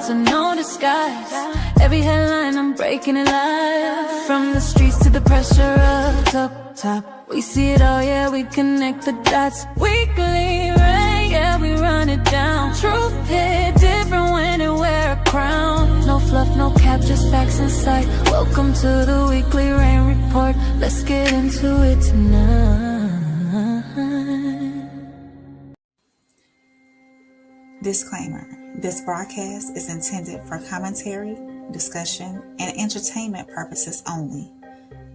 to no disguise. Every headline I'm breaking it live. From the streets to the pressure up top, we see it all, yeah, we connect the dots. Weekly rain, yeah, we run it down. Truth hit different when it wear a crown. No fluff, no cap, just facts in sight. Welcome to the weekly rain report. Let's get into it tonight. Disclaimer: this broadcast is intended for commentary, discussion, and entertainment purposes only.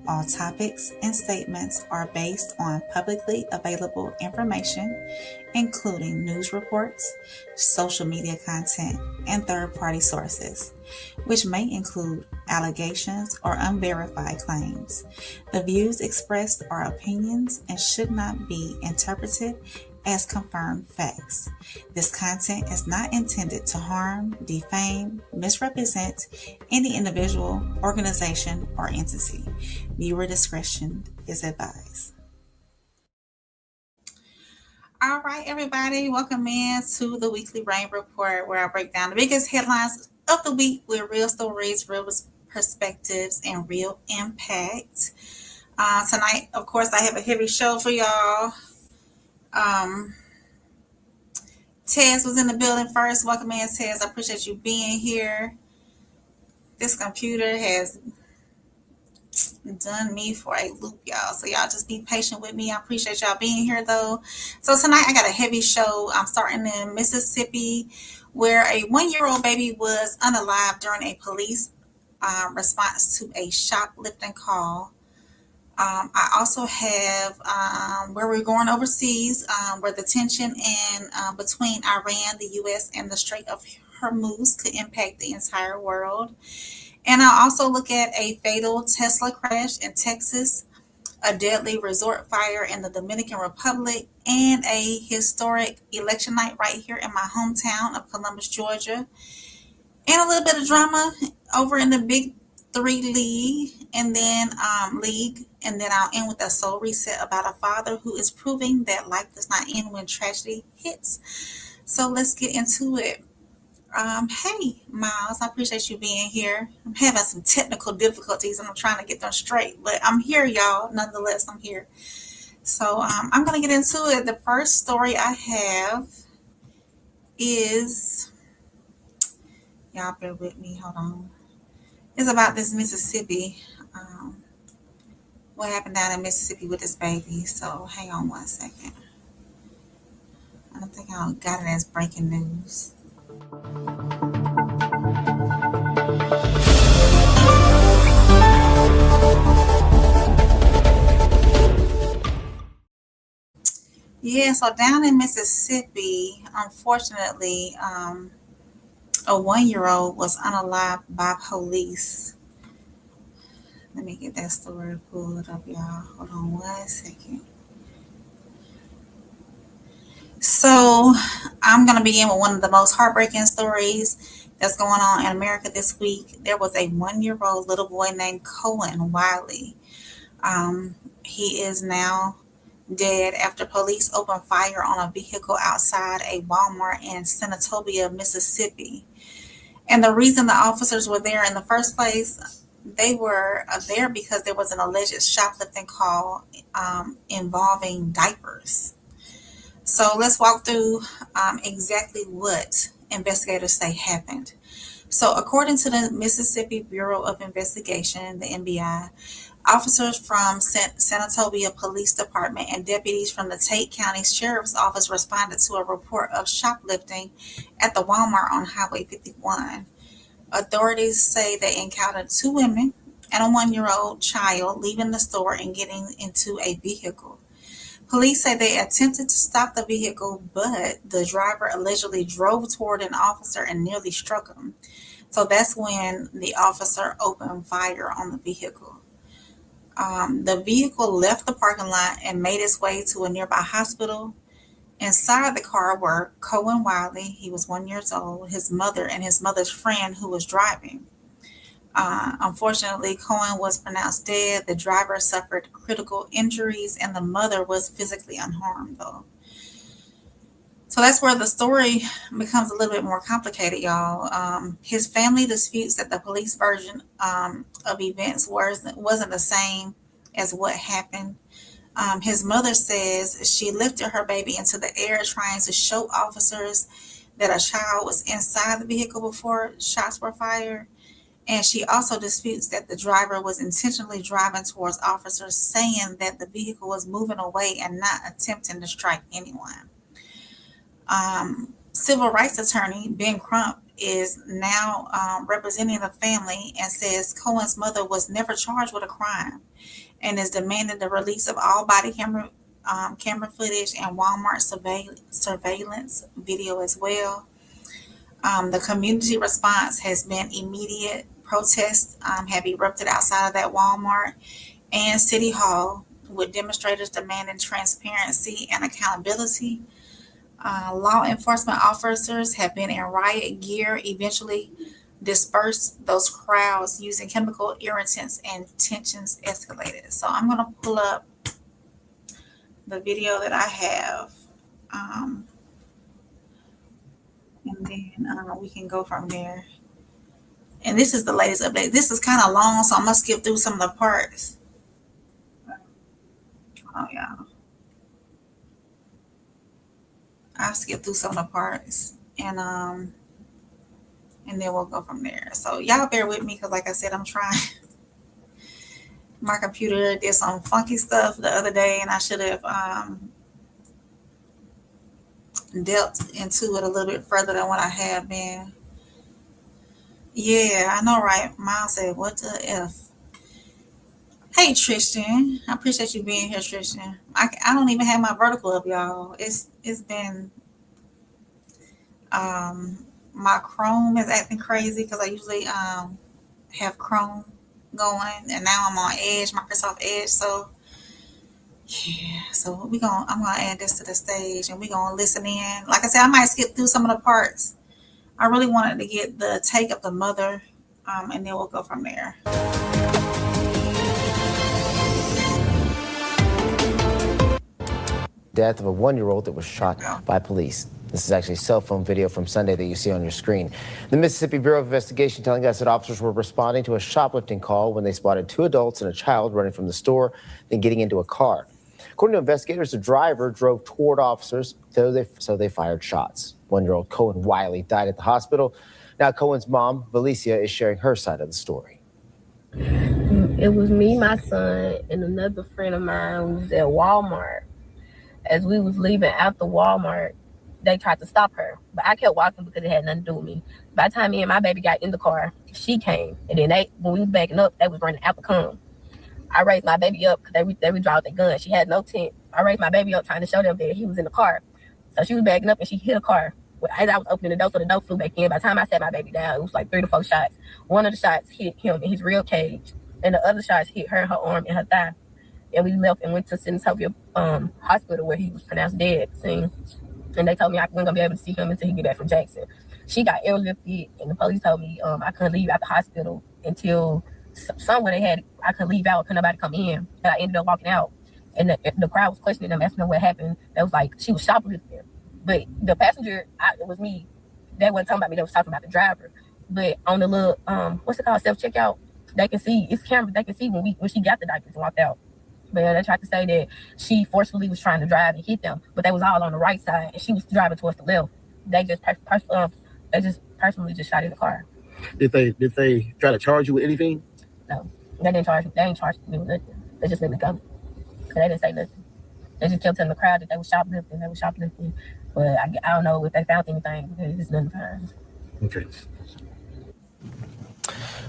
All topics and statements are based on publicly available information, including news reports, social media content, and third-party sources, which may include allegations or unverified claims. The views expressed are opinions and should not be interpreted as confirmed facts. This content is not intended to harm, defame, misrepresent any individual, organization, or entity. Viewer discretion is advised. All right, everybody, welcome in to the Weekly Rain Report, where I break down the biggest headlines of the week with real stories, real perspectives, and real impact. Tonight, of course, I have a heavy show for y'all. Tez was in the building first. Welcome in, Tez. I appreciate you being here. This computer has done me for a loop, y'all. So y'all just be patient with me. I appreciate y'all being here, though. So tonight I got a heavy show. I'm starting in Mississippi, where a 1-year-old baby was unalived during a police response to a shoplifting call. I also have where we're going overseas, where the tension between Iran, the U.S., and the Strait of Hormuz could impact the entire world. And I'll also look at a fatal Tesla crash in Texas, a deadly resort fire in the Dominican Republic, and a historic election night right here in my hometown of Columbus, Georgia. And a little bit of drama over in the BIG3 League, and then I'll end with a soul reset about a father who is proving that life does not end when tragedy hits. So let's get into it. Hey, Miles, I appreciate you being here. I'm having some technical difficulties and I'm trying to get them straight, but I'm here, y'all. Nonetheless, I'm here. So I'm going to get into it. The first story I have is, y'all bear with me, hold on. It's about this Mississippi. What happened down in Mississippi with this baby. So hang on one second. I don't think I got it as breaking news. Yeah, so down in Mississippi, unfortunately, a 1-year-old was unalived by police. Let me get that story pulled up, y'all. Hold on one second. So I'm going to begin with one of the most heartbreaking stories that's going on in America this week. There was a 1-year-old little boy named Kohen Wiley. He is now dead after police opened fire on a vehicle outside a Walmart in Senatobia, Mississippi. And the reason the officers were there in the first place, they were there because there was an alleged shoplifting call involving diapers. So let's walk through exactly what investigators say happened. So according to the Mississippi Bureau of Investigation, the MBI, officers from Senatobia Police Department and deputies from the Tate County Sheriff's Office responded to a report of shoplifting at the Walmart on Highway 51. Authorities say they encountered 2 women and a 1-year-old child leaving the store and getting into a vehicle. Police say they attempted to stop the vehicle, but the driver allegedly drove toward an officer and nearly struck him. So that's when the officer opened fire on the vehicle. The vehicle left the parking lot and made its way to a nearby hospital. Inside the car were Kohen Wiley, he was 1 year old, his mother, and his mother's friend who was driving. Unfortunately, Kohen was pronounced dead. The driver suffered critical injuries, and the mother was physically unharmed, though. So that's where the story becomes a little bit more complicated, y'all. His family disputes that the police version of events wasn't the same as what happened. His mother says she lifted her baby into the air trying to show officers that a child was inside the vehicle before shots were fired. And she also disputes that the driver was intentionally driving towards officers, saying that the vehicle was moving away and not attempting to strike anyone. Civil rights attorney Ben Crump is now representing the family and says Cohen's mother was never charged with a crime and is demanding the release of all body camera footage and Walmart surveillance video as well. The community response has been immediate. Protests have erupted outside of that Walmart and City Hall, with demonstrators demanding transparency and accountability. Law enforcement officers have been in riot gear, eventually dispersed those crowds using chemical irritants, and tensions escalated. So I'm going to pull up the video that I have, and then we can go from there. And this is the latest update. This is kind of long, so I'm going to skip through some of the parts. Oh, yeah. I'll skip through some of the parts, and then we'll go from there. So y'all bear with me, because like I said, I'm trying. My computer did some funky stuff the other day, and I should have delved into it a little bit further than what I have been. Yeah, I know, right? Miles said, what the F? Hey, Tristan. I appreciate you being here, Tristan. I don't even have my vertical up, y'all. It's been, my Chrome is acting crazy, because I usually have Chrome going, and now I'm on Edge, Microsoft Edge. So yeah, so I'm gonna add this to the stage, and we're gonna listen in. Like I said, I might skip through some of the parts. I really wanted to get the take of the mother, and then we'll go from there. Death of a 1-year-old that was shot by police. This is actually cell phone video from Sunday that you see on your screen. The Mississippi Bureau of Investigation telling us that officers were responding to a shoplifting call when they spotted 2 adults and a child running from the store, then getting into a car. According to investigators, the driver drove toward officers, so they fired shots. 1-year-old Kohen Wiley died at the hospital. Now Cohen's mom, Valencia, is sharing her side of the story. It was me, my son, and another friend of mine who was at Walmart. As we was leaving out the Walmart, they tried to stop her, but I kept walking because it had nothing to do with me. By the time me and my baby got in the car, she came, and then when we was backing up, they was running out the come. I raised my baby up because they withdrew their gun. She had no tent. I raised my baby up trying to show them that he was in the car. So she was backing up and she hit a car. As I was opening the door, so the door flew back in. By the time I set my baby down, it was like 3 to 4 shots. One of the shots hit him in his rib cage, and the other shots hit her in her arm and her thigh. And we left and went to Centopia Hospital, where he was pronounced dead. And they told me I wasn't gonna be able to see him until he get back from Jackson. She got airlifted, and the police told me I couldn't leave out the hospital until somewhere I couldn't leave out, couldn't nobody come in. And I ended up walking out, and the crowd was questioning them, asking them what happened. They was like, she was shoplifting. But the passenger, it was me. They wasn't talking about me. They was talking about the driver. But on the little what's it called, self-checkout, they can see, it's camera, they can see when she got the diapers and walked out. But they tried to say that she forcefully was trying to drive and hit them, but they was all on the right side, and she was driving towards the left. They just personally just shot in the car. Did they try to charge you with anything? No, they didn't charge me. They ain't charged me with nothing. They just let me go. They didn't say nothing. They just kept telling the crowd that they were shoplifting. But I don't know if they found anything, because it's nothing found. Okay.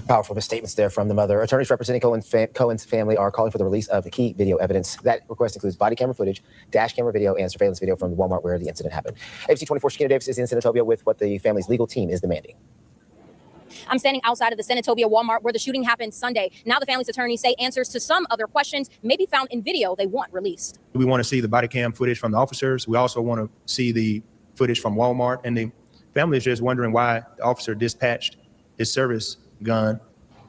Powerful misstatements there from the mother. Attorneys representing Cohen's family are calling for the release of the key video evidence. That request includes body camera footage, dash camera video, and surveillance video from the Walmart where the incident happened. ABC 24 Shakina Davis is in Senatobia with what the family's legal team is demanding. I'm standing outside of the Senatobia Walmart where the shooting happened Sunday. Now the family's attorneys say answers to some other questions may be found in video they want released. We want to see the body cam footage from the officers. We also want to see the footage from Walmart. And the family is just wondering why the officer dispatched his service gun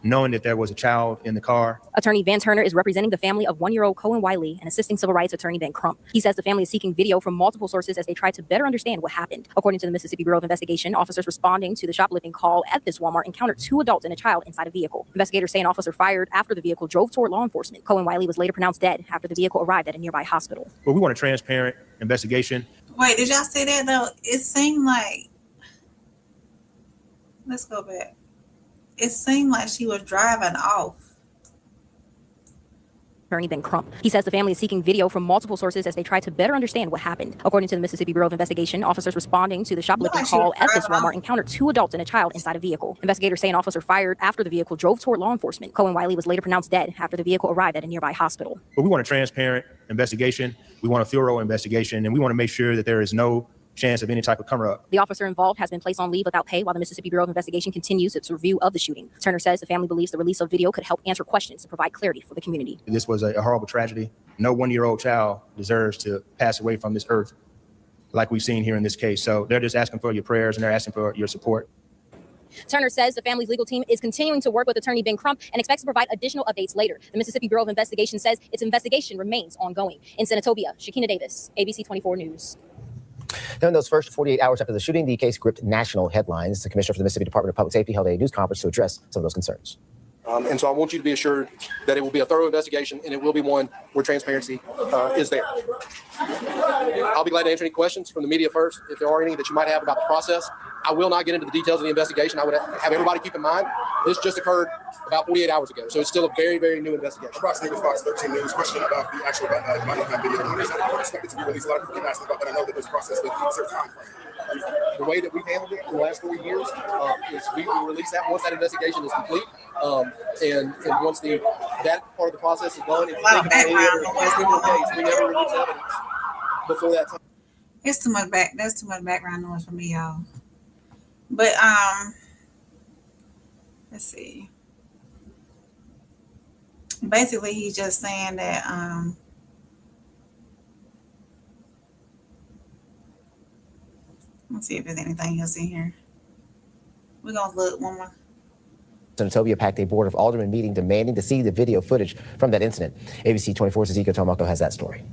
knowing that there was a child in the car. Attorney Van Turner is representing the family of 1-year-old Kohen Wiley and assisting civil rights attorney Ben Crump. He says the family is seeking video from multiple sources as they try to better understand what happened. According to the Mississippi Bureau of Investigation, officers responding to the shoplifting call at this Walmart encountered 2 adults and a child inside a vehicle. Investigators say an officer fired after the vehicle drove toward law enforcement. Kohen Wiley was later pronounced dead after the vehicle arrived at a nearby hospital. Well, we want a transparent investigation. Wait, did y'all say that though? It seemed like, let's go back. It seemed like she was driving off. Attorney Ben Crump. He says the family is seeking video from multiple sources as they try to better understand what happened. According to the Mississippi Bureau of Investigation, officers responding to the shoplifting call at this Walmart encountered 2 adults and a child inside a vehicle. Investigators say an officer fired after the vehicle drove toward law enforcement. Kohen Wiley was later pronounced dead after the vehicle arrived at a nearby hospital. But we want a transparent investigation. We want a thorough investigation, and we want to make sure that there is no chance of any type of cover-up. The officer involved has been placed on leave without pay while the Mississippi Bureau of Investigation continues its review of the shooting. Turner says the family believes the release of video could help answer questions and provide clarity for the community. This was a horrible tragedy. No 1-year-old child deserves to pass away from this earth like we've seen here in this case. So they're just asking for your prayers and they're asking for your support. Turner says the family's legal team is continuing to work with attorney Ben Crump and expects to provide additional updates later. The Mississippi Bureau of Investigation says its investigation remains ongoing. In Senatobia, Shakina Davis, ABC 24 News. Now, in those first 48 hours after the shooting, the case gripped national headlines. The commissioner for the Mississippi Department of Public Safety held a news conference to address some of those concerns. And so I want you to be assured that it will be a thorough investigation and it will be one where transparency is there. I'll be glad to answer any questions from the media first, if there are any that you might have about the process. I will not get into the details of the investigation. I would have everybody keep in mind, this just occurred about 48 hours ago. So it's still a very, very new investigation. Approximately Fox 13 News question about the actual video. When is that expected to be released? A lot of people keep asking about that. I know that there's a process with a certain time frame. The way that we've handled it in the last 4 years is we will release that once that investigation is complete. And once that part of the process is done, if you think about any other criminal case, we never release evidence before that time. It's too much that's too much background noise for me, y'all. But let's see. Basically, he's just saying that let's see if there's anything else in here. We're gonna look one more. Senatobia packed a Board of Aldermen meeting demanding to see the video footage from that incident. ABC 24's Ezekiel Tomoko has that story.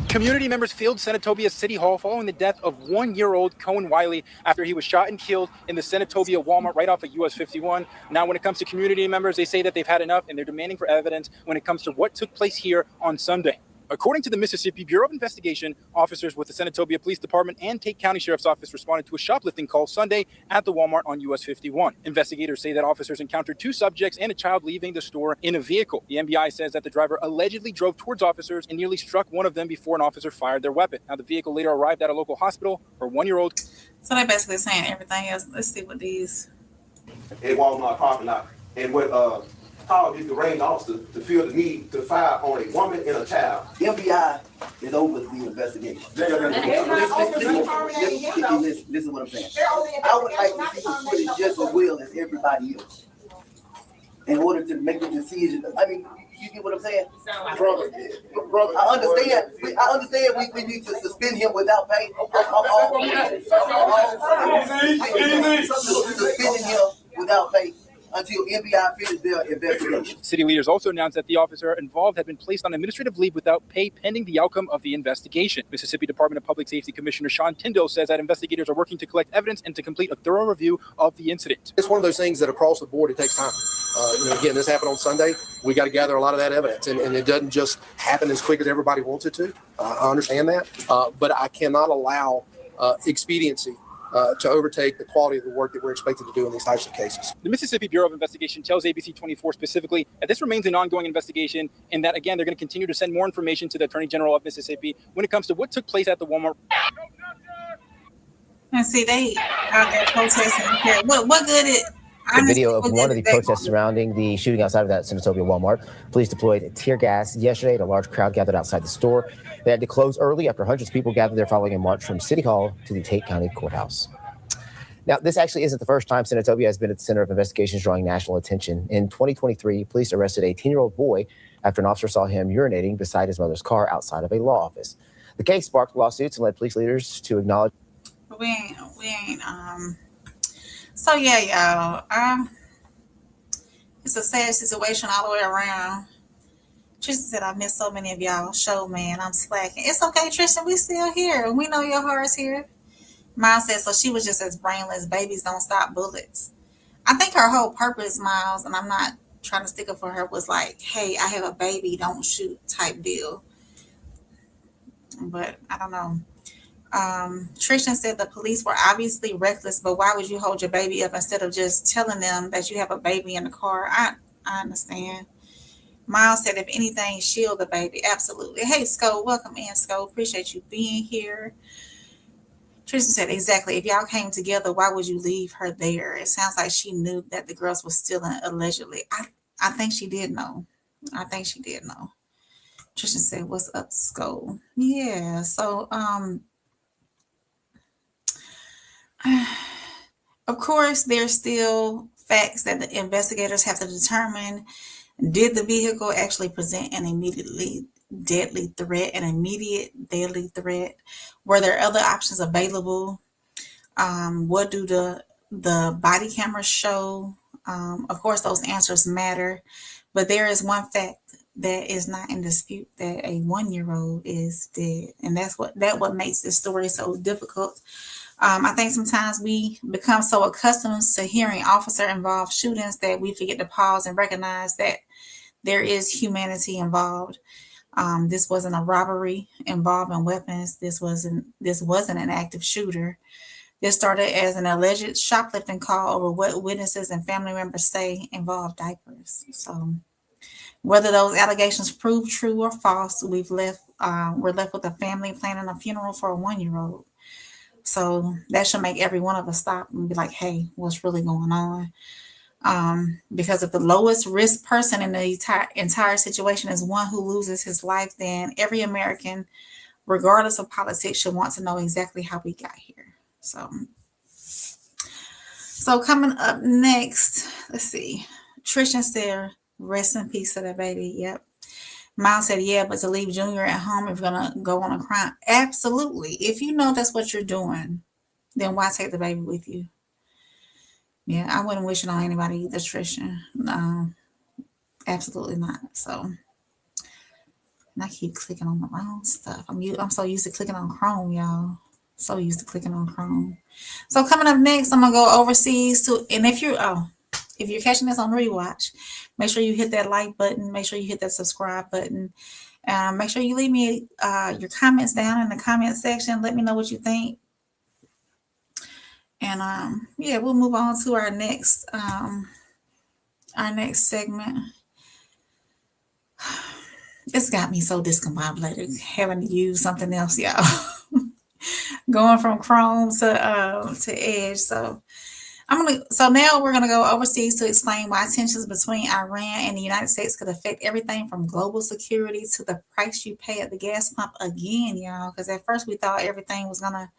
Community members filled Senatobia's City Hall following the death of 1-year-old Kohen Wiley after he was shot and killed in the Senatobia Walmart right off of US 51. Now, when it comes to community members, they say that they've had enough and they're demanding for evidence when it comes to what took place here on Sunday. According to the Mississippi Bureau of Investigation, officers with the Senatobia Police Department and Tate County Sheriff's Office responded to a shoplifting call Sunday at the Walmart on US 51. Investigators say that officers encountered 2 subjects and a child leaving the store in a vehicle. The MBI says that the driver allegedly drove towards officers and nearly struck one of them before an officer fired their weapon. Now, the vehicle later arrived at a local hospital for 1-year-old. So they're basically saying everything else. Let's see what these. At Walmart parking lot. And what called is the range officer to feel the need to fire on a woman and a child. The FBI is over the investigation. Listen what I'm saying. I would like to see the footage just as well as everybody else in order to make a decision. I mean, you get what I'm saying? Brother, I understand. We need to suspend him without pay. Suspending him without pay until FBI finishes their investigation. City leaders also announced that the officer involved had been placed on administrative leave without pay pending the outcome of the investigation. Mississippi Department of Public Safety Commissioner Sean Tyndall says that investigators are working to collect evidence and to complete a thorough review of the incident. It's one of those things that across the board, it takes time. Again, this happened on Sunday. We got to gather a lot of that evidence, and it doesn't just happen as quick as everybody wants it to. I understand that, but I cannot allow expediency to overtake the quality of the work that we're expected to do in these types of cases. The Mississippi Bureau of Investigation tells ABC 24 specifically that this remains an ongoing investigation and that, again, they're going to continue to send more information to the Attorney General of Mississippi when it comes to what took place at the Walmart. And see, they out there protesting. What good it? The video of one of the protests surrounding the shooting outside of that Senatobia Walmart. Police deployed tear gas yesterday and a large crowd gathered outside the store. They had to close early after hundreds of people gathered there following a march from City Hall to the Tate County Courthouse. Now, this actually isn't the first time Senatobia has been at the center of investigations drawing national attention. In 2023, police arrested a 10-year-old boy after an officer saw him urinating beside his mother's car outside of a law office. The case sparked lawsuits and led police leaders to acknowledge. We ain't. So yeah, y'all. It's a sad situation all the way around. Tristan said, I miss so many of y'all. Show, man, I'm slacking. It's okay, Tristan. We still here. We know your heart's here. Miles said, so she was just as brainless. Babies don't stop bullets. I think her whole purpose, Miles, and I'm not trying to stick up for her, was like, hey, I have a baby, don't shoot type deal. But I don't know. Tristan said the police were obviously reckless, but why would you hold your baby up instead of just telling them that you have a baby in the car? I understand. Miles said, if anything, shield the baby. Absolutely. Hey, Sco, welcome in, Sco. Appreciate you being here. Tristan said, exactly. If y'all came together, why would you leave her there? It sounds like she knew that the girls were stealing, allegedly. I think she did know. Tristan said, what's up, Sco? Yeah, so, of course, there's still facts that the investigators have to determine. Did the vehicle actually present an immediate deadly threat? Were there other options available? What do the body cameras show? Of course, those answers matter, but there is one fact that is not in dispute, that a 1-year-old is dead, and that's what makes this story so difficult. I think sometimes we become so accustomed to hearing officer-involved shootings that we forget to pause and recognize that there is humanity involved. This wasn't a robbery involving weapons. This wasn't an active shooter. This started as an alleged shoplifting call over what witnesses and family members say involved diapers. So whether those allegations prove true or false, we're left with a family planning a funeral for a 1-year-old. So that should make every one of us stop and be like, hey, what's really going on? Because if the lowest risk person in the entire situation is one who loses his life, then every American, regardless of politics, should want to know exactly how we got here. So coming up next, let's see. Tristan said, rest in peace to that baby. Yep. Miles said, yeah, but to leave Junior at home if you're going to go on a crime. Absolutely. If you know that's what you're doing, then why take the baby with you? Yeah, I wouldn't wish it on anybody either, Tristan. No, absolutely not. So, and I keep clicking on the wrong stuff. I'm so used to clicking on Chrome, y'all. So used to clicking on Chrome. So coming up next, I'm gonna go overseas and if you're catching this on rewatch, make sure you hit that like button. Make sure you hit that subscribe button. Make sure you leave me your comments down in the comment section. Let me know what you think. And yeah, we'll move on to our next segment. It's got me so discombobulated having to use something else, y'all. Going from Chrome to Edge. So now we're gonna go overseas to explain why tensions between Iran and the United States could affect everything from global security to the price you pay at the gas pump again, y'all. Because at first we thought everything was gonna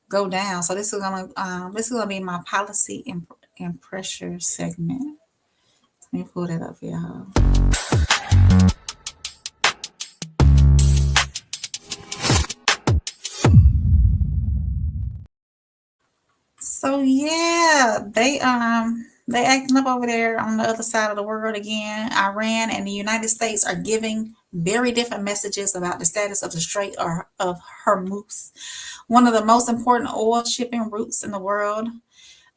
go down. So this is gonna be my policy and pressure segment. Let me pull that up for y'all. So yeah, they acting up over there on the other side of the world again. Iran and the United States are giving very different messages about the status of the Strait of Hormuz, one of the most important oil shipping routes in the world.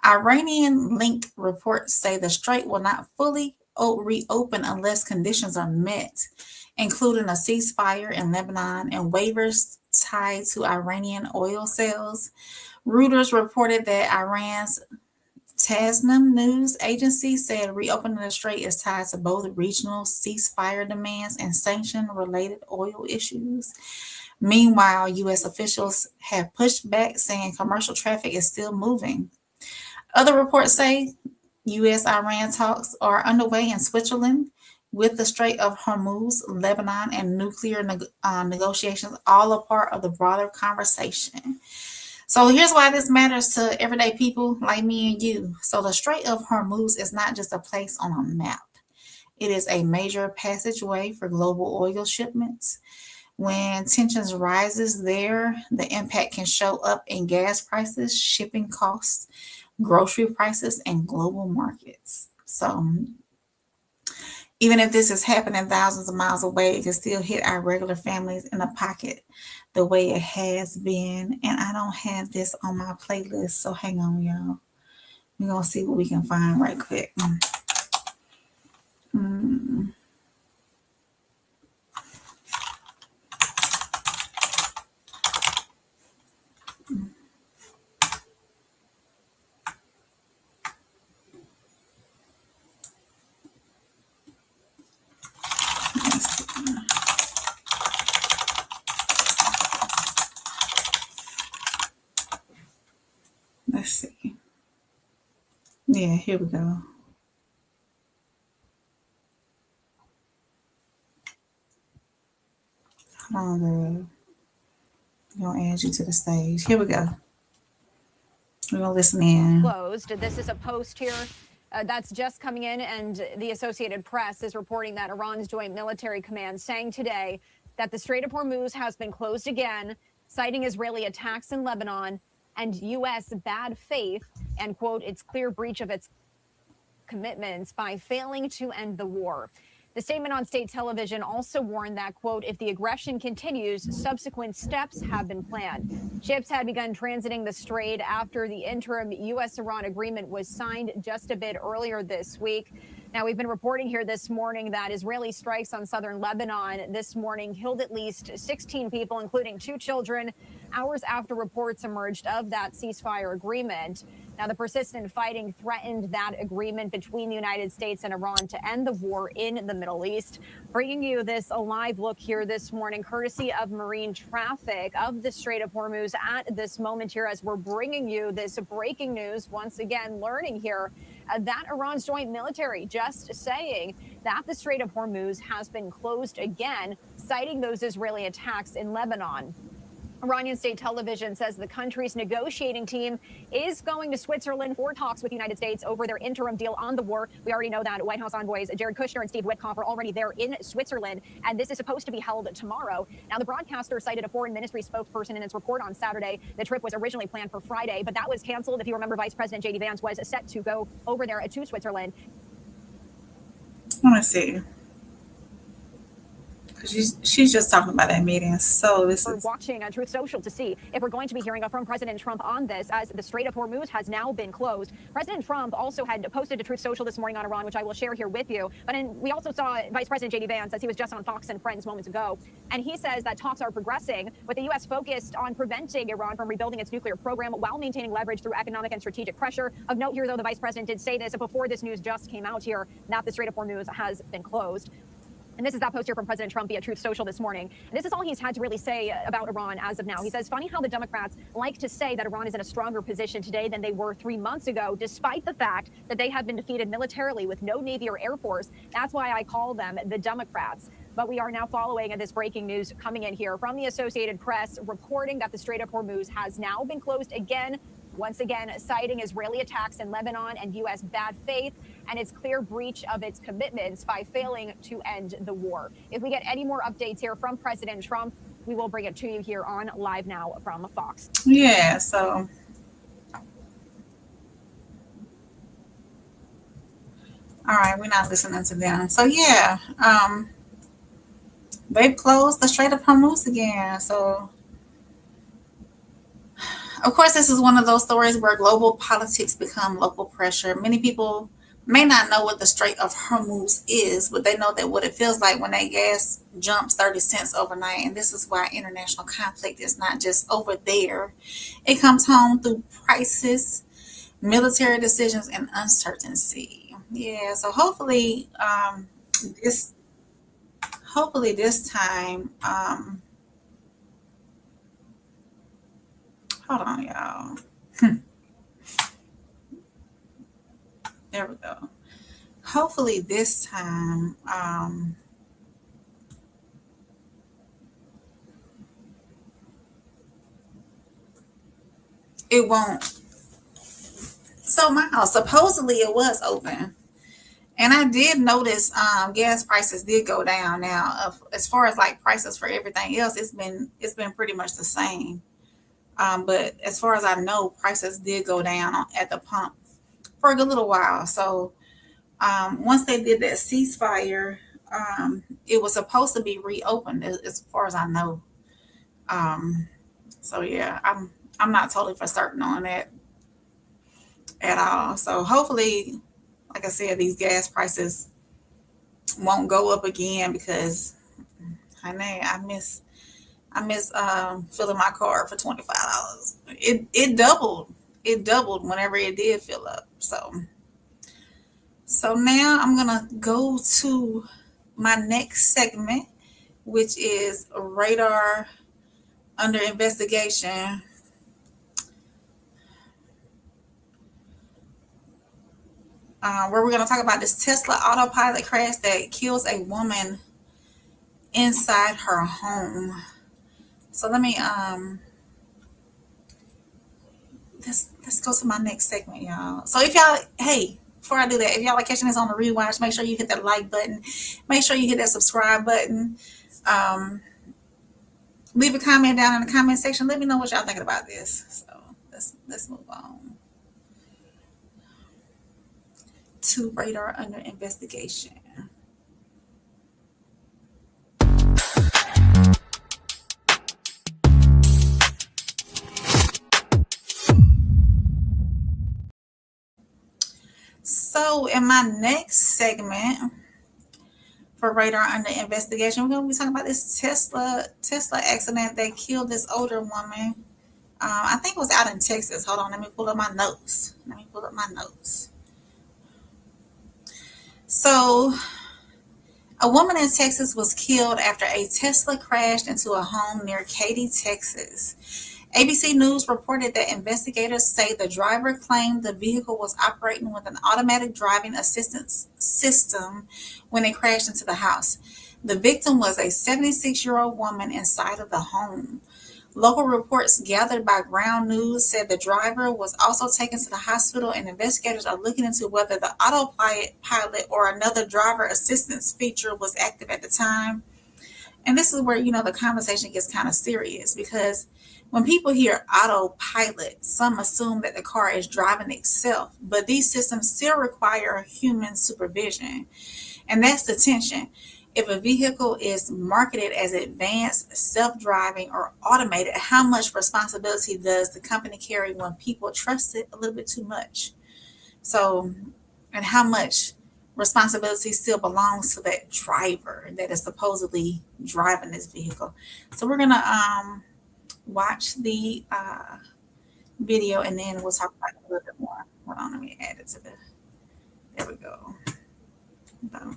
Iranian-linked reports say the strait will not fully reopen unless conditions are met, including a ceasefire in Lebanon and waivers tied to Iranian oil sales. Reuters reported that Iran's Tasnim news agency said reopening the strait is tied to both regional ceasefire demands and sanction-related oil issues. Meanwhile, U.S. officials have pushed back, saying commercial traffic is still moving. Other reports say U.S.-Iran talks are underway in Switzerland with the Strait of Hormuz, Lebanon, and nuclear negotiations all a part of the broader conversation. So here's why this matters to everyday people like me and you. So the Strait of Hormuz is not just a place on a map. It is a major passageway for global oil shipments. When tensions rises there, the impact can show up in gas prices, shipping costs, grocery prices, and global markets. So Even if this is happening thousands of miles away, it can still hit our regular families in the pocket the way it has been. And I don't have this on my playlist, so hang on, y'all. We're going to see what we can find right quick. Let's see. Yeah, here we go. Hold on, girl. I'm going to add you to the stage. Here we go. We're going to listen in. Closed. This is a post here that's just coming in, and the Associated Press is reporting that Iran's Joint Military Command saying today that the Strait of Hormuz has been closed again, citing Israeli attacks in Lebanon and U.S. bad faith and, quote, its clear breach of its commitments by failing to end the war. The statement on state television also warned that, quote, if the aggression continues, subsequent steps have been planned. Ships had begun transiting the strait after the interim U.S.-Iran agreement was signed just a bit earlier this week. Now, we've been reporting here this morning that Israeli strikes on southern Lebanon this morning killed at least 16 people, including 2 children, hours after reports emerged of that ceasefire agreement. Now, the persistent fighting threatened that agreement between the United States and Iran to end the war in the Middle East. Bringing you this live look here this morning, courtesy of marine traffic of the Strait of Hormuz at this moment here as we're bringing you this breaking news. Once again, learning here that Iran's joint military just saying that the Strait of Hormuz has been closed again, citing those Israeli attacks in Lebanon. Iranian state television says the country's negotiating team is going to Switzerland for talks with the United States over their interim deal on the war. We already know that White House envoys Jared Kushner and Steve Witkoff are already there in Switzerland, and this is supposed to be held tomorrow. Now, the broadcaster cited a foreign ministry spokesperson in its report on Saturday. The trip was originally planned for Friday, but that was canceled. If you remember, Vice President J.D. Vance was set to go over there to Switzerland. Let me see. She's just talking about that meeting. So this We're is watching on Truth Social to see if we're going to be hearing from President Trump on this, as the Strait of Hormuz has now been closed. President Trump also had posted to Truth Social this morning on Iran, which I will share here with you. But we also saw Vice President J.D. Vance, as he was just on Fox and Friends moments ago, and he says that talks are progressing, with the U.S. focused on preventing Iran from rebuilding its nuclear program while maintaining leverage through economic and strategic pressure. Of note here, though, the Vice President did say this before this news just came out here, that the Strait of Hormuz has been closed. And this is that post here from President Trump via Truth Social this morning. And this is all he's had to really say about Iran as of now. He says, funny how the Democrats like to say that Iran is in a stronger position today than they were 3 months ago, despite the fact that they have been defeated militarily with no Navy or Air Force. That's why I call them the Democrats. But we are now following this breaking news coming in here from the Associated Press, reporting that the Strait of Hormuz has now been closed again, once again citing Israeli attacks in Lebanon and U.S. bad faith and its clear breach of its commitments by failing to end the war. If we get any more updates here from President Trump, we will bring it to you here on Live Now from Fox. yeah. So all right, we're not listening to them. So yeah, they've closed the Strait of Hormuz again. So of course, this is one of those stories where global politics become local pressure. Many people may not know what the Strait of Hormuz is, but they know that what it feels like when that gas jumps 30 cents overnight. And this is why international conflict is not just over there. It comes home through prices, military decisions, and uncertainty. Yeah, so hopefully this time, hold on, y'all. There we go. Hopefully this time, it won't. So my house, supposedly it was open. And I did notice gas prices did go down. Now, as far as like prices for everything else, it's been pretty much the same. But as far as I know, prices did go down at the pump for a good little while. So Once they did that ceasefire, it was supposed to be reopened as far as I know. So yeah, I'm not totally for certain on that at all. So hopefully, like I said, these gas prices won't go up again, because honey, I miss filling my car for $25. It doubled. It doubled whenever it did fill up. So now I'm gonna go to my next segment, which is radar under investigation. Where we're going to talk about this Tesla Autopilot crash that kills a woman inside her home. So let me let's go to my next segment, y'all. So if y'all, hey, before I do that, if y'all are catching this on the rewatch, make sure you hit that like button. Make sure you hit that subscribe button. Leave a comment down in the comment section. Let me know what y'all thinking about this. So let's move on to radar under investigation. So in my next segment for radar under investigation, we're going to be talking about this Tesla accident that killed this older woman. I think it was out in Texas. Hold on, let me pull up my notes. So a woman in Texas was killed after a Tesla crashed into a home near Katy, Texas. ABC News reported that investigators say the driver claimed the vehicle was operating with an automatic driving assistance system when it crashed into the house. The victim was a 76-year-old woman inside of the home. Local reports gathered by Ground News said the driver was also taken to the hospital, and investigators are looking into whether the autopilot or another driver assistance feature was active at the time. And this is where, the conversation gets kind of serious, because when people hear autopilot, some assume that the car is driving itself, but these systems still require human supervision. And that's the tension. If a vehicle is marketed as advanced, self-driving, or automated, how much responsibility does the company carry when people trust it a little bit too much? So, and how much responsibility still belongs to that driver that is supposedly driving this vehicle? So we're going to watch the video, and then we'll talk about it a little bit more. Hold on, let me add it to there we go. Let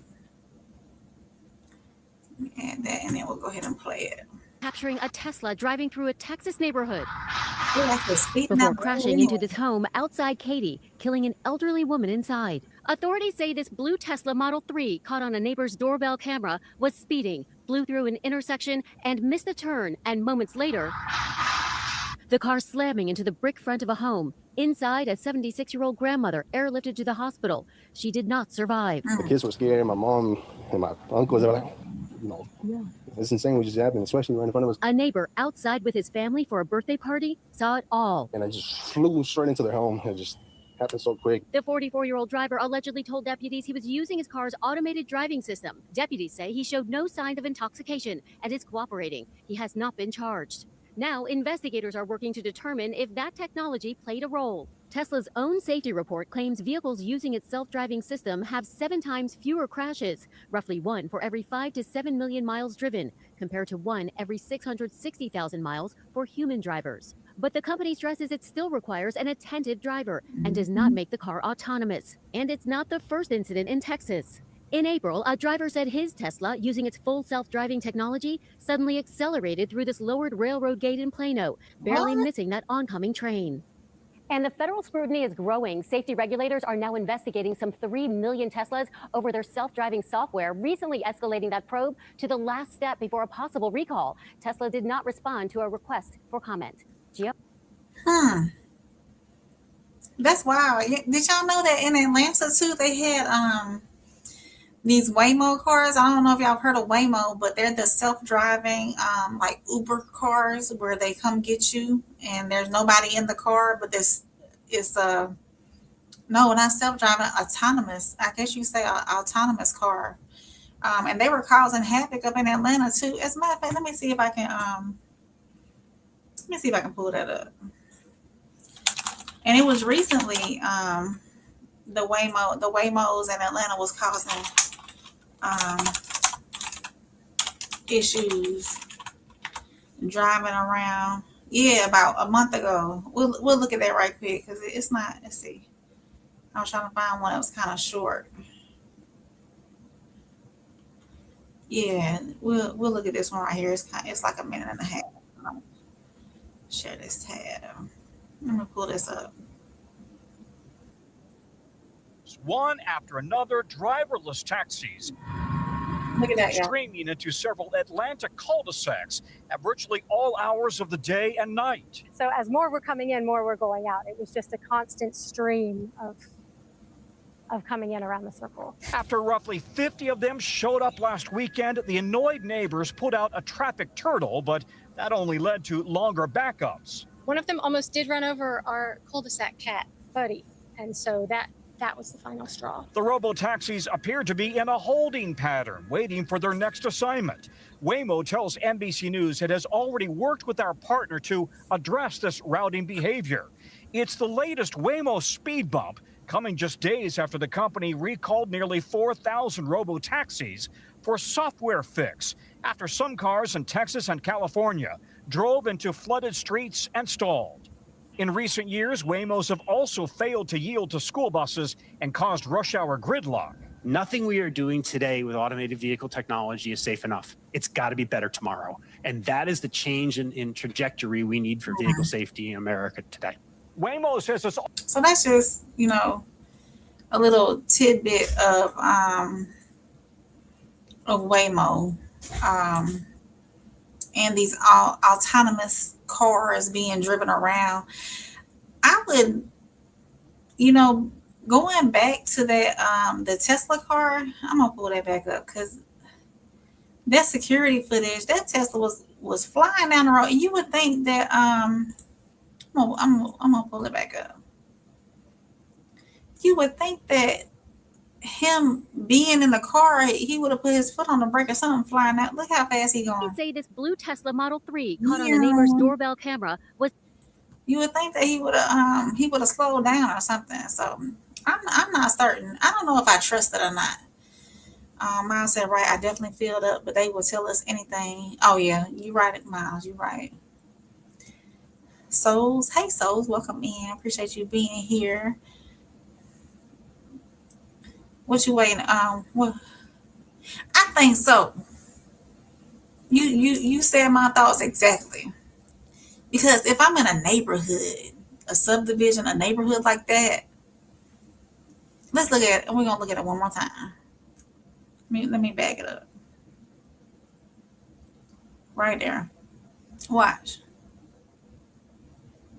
me add that, and then we'll go ahead and play it. Capturing a Tesla driving through a Texas neighborhood Before before crashing into this home outside Katy, killing an elderly woman inside. Authorities say this blue Tesla Model 3, caught on a neighbor's doorbell camera, was speeding, blew through an intersection, and missed a turn, and moments later, the car slamming into the brick front of a home. Inside, a 76-year-old grandmother airlifted to the hospital. She did not survive. The kids were scared. My mom and my uncles, they were like, it's insane what just happened, especially right in front of us. A neighbor outside with his family for a birthday party saw it all. And I just flew straight into their home. It just happened so quick. The 44-year-old driver allegedly told deputies he was using his car's automated driving system. Deputies say he showed no signs of intoxication and is cooperating. He has not been charged. Now, investigators are working to determine if that technology played a role. Tesla's own safety report claims vehicles using its self-driving system have 7 times fewer crashes, roughly 1 for every 5 to 7 million miles driven, compared to 1 every 660,000 miles for human drivers. But the company stresses it still requires an attentive driver and does not make the car autonomous. And it's not the first incident in Texas. In April, a driver said his Tesla, using its full self-driving technology, suddenly accelerated through this lowered railroad gate in Plano, barely missing that oncoming train. And the federal scrutiny is growing. Safety regulators are now investigating some 3 million Teslas over their self-driving software, recently escalating that probe to the last step before a possible recall. Tesla did not respond to a request for comment. Gio? That's wild. Did y'all know that in Atlanta, too, they had these Waymo cars? I don't know if y'all have heard of Waymo, but they're the self-driving like Uber cars where they come get you and there's nobody in the car, but this is No, not self-driving, autonomous. I guess you say autonomous car. And they were causing havoc up in Atlanta too. As a matter of fact, let me see if I can pull that up. And it was recently the Waymos in Atlanta was causing issues driving around. Yeah, about a month ago. We'll look at that right quick because it's not. Let's see. I was trying to find one that was kind of short. Yeah, we'll look at this one right here. It's like a minute and a half. Share this tab. Let me pull this up. One after another, driverless taxis Look at that, y'all. streaming into several Atlanta cul-de-sacs at virtually all hours of the day and night. So as more were coming in, more were going out. It was just a constant stream of coming in around the circle. After roughly 50 of them showed up last weekend, the annoyed neighbors put out a traffic turtle, but that only led to longer backups. One of them almost did run over our cul-de-sac cat, Buddy, and so that was the final straw. The robo-taxis appear to be in a holding pattern, waiting for their next assignment. Waymo tells NBC News it has already worked with our partner to address this routing behavior. It's the latest Waymo speed bump, coming just days after the company recalled nearly 4,000 robo-taxis for software fix after some cars in Texas and California drove into flooded streets and stalled. In recent years, Waymos have also failed to yield to school buses and caused rush hour gridlock. Nothing we are doing today with automated vehicle technology is safe enough. It's got to be better tomorrow. And that is the change in trajectory we need for vehicle safety in America today. Waymo says it's... So that's just, a little tidbit of Waymo and these autonomous cars being driven around. I would, going back to that the Tesla car, I'm gonna pull that back up because that security footage, that Tesla was flying down the road. And you would think that I'm gonna pull it back up. You would think that him being in the car, he would have put his foot on the brake or something flying out. Look how fast he going. They say this blue Tesla Model 3 caught on a neighbor's doorbell camera was. You would think that he would have slowed down or something. So I'm not certain. I don't know if I trust it or not. Miles said, right, I definitely filled up, but they will tell us anything. Oh yeah, you right, Miles, you right. Souls, hey Souls, welcome in. Appreciate you being here. What you waiting? Well, I think so. You said my thoughts exactly. Because if I'm in a neighborhood, a subdivision, a neighborhood like that, let's look at it. And we're gonna look at it one more time. Let me back it up. Right there. Watch.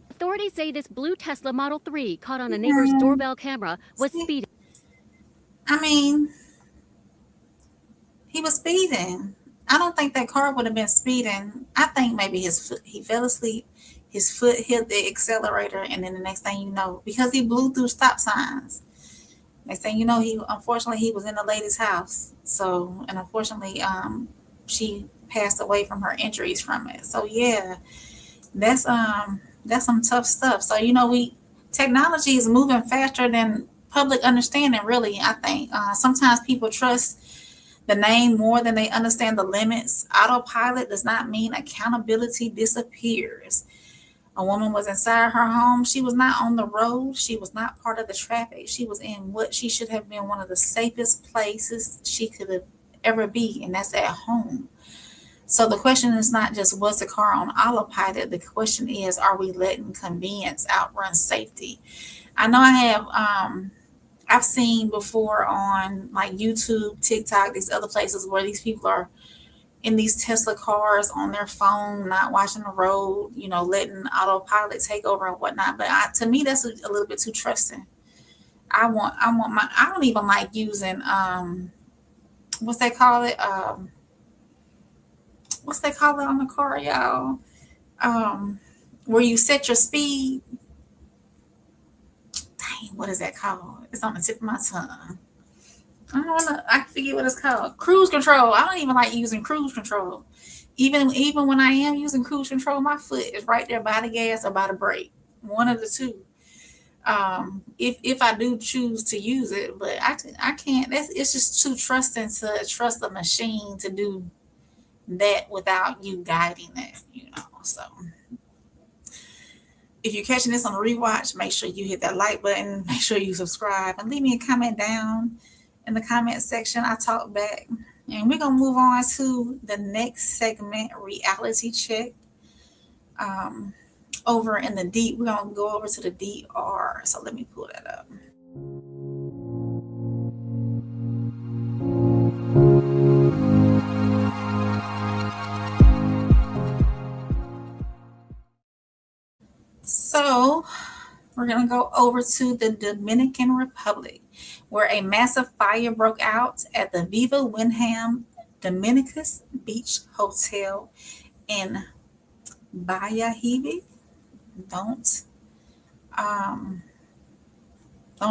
Authorities say this blue Tesla Model 3 caught on a neighbor's doorbell camera was speeding. I mean, he was speeding. I don't think that car would have been speeding. I think maybe he fell asleep, his foot hit the accelerator, and then the next thing you know, because he blew through stop signs. Next thing you know, unfortunately he was in the lady's house. So, and unfortunately, she passed away from her injuries from it. So yeah, that's some tough stuff. So technology is moving faster than public understanding, really. I think sometimes people trust the name more than they understand the limits. Autopilot does not mean accountability disappears. A woman was inside her home. She was not on the road. She was not part of the traffic. She was in what she should have been one of the safest places she could have ever be, and that's at home. So the question is not just was the car on autopilot. The question is, are we letting convenience outrun safety? I know I've seen before on like YouTube, TikTok, these other places where these people are in these Tesla cars on their phone, not watching the road, letting autopilot take over and whatnot. But to me, that's a little bit too trusting. I don't even like using, what's they call it? What's they call it on the car, y'all? Where you set your speed. Dang dang, what is that called? It's on the tip of my tongue. I forget what it's called. Cruise control. I don't even like using cruise control. Even when I am using cruise control, my foot is right there by the gas or by the brake. One of the two. If I do choose to use it, but I can't. It's just too trusting to trust a machine to do that without you guiding it, So if you're catching this on a rewatch, make sure you hit that like button, make sure you subscribe, and leave me a comment down in the comment section. I talk back. And we're going to move on to the next segment, reality check. Over in the D, we're going to go over to the DR. So let me pull that up. So we're going to go over to the Dominican Republic, where a massive fire broke out at the Viva Windham Dominicus Beach Hotel in Bayahibe. Don't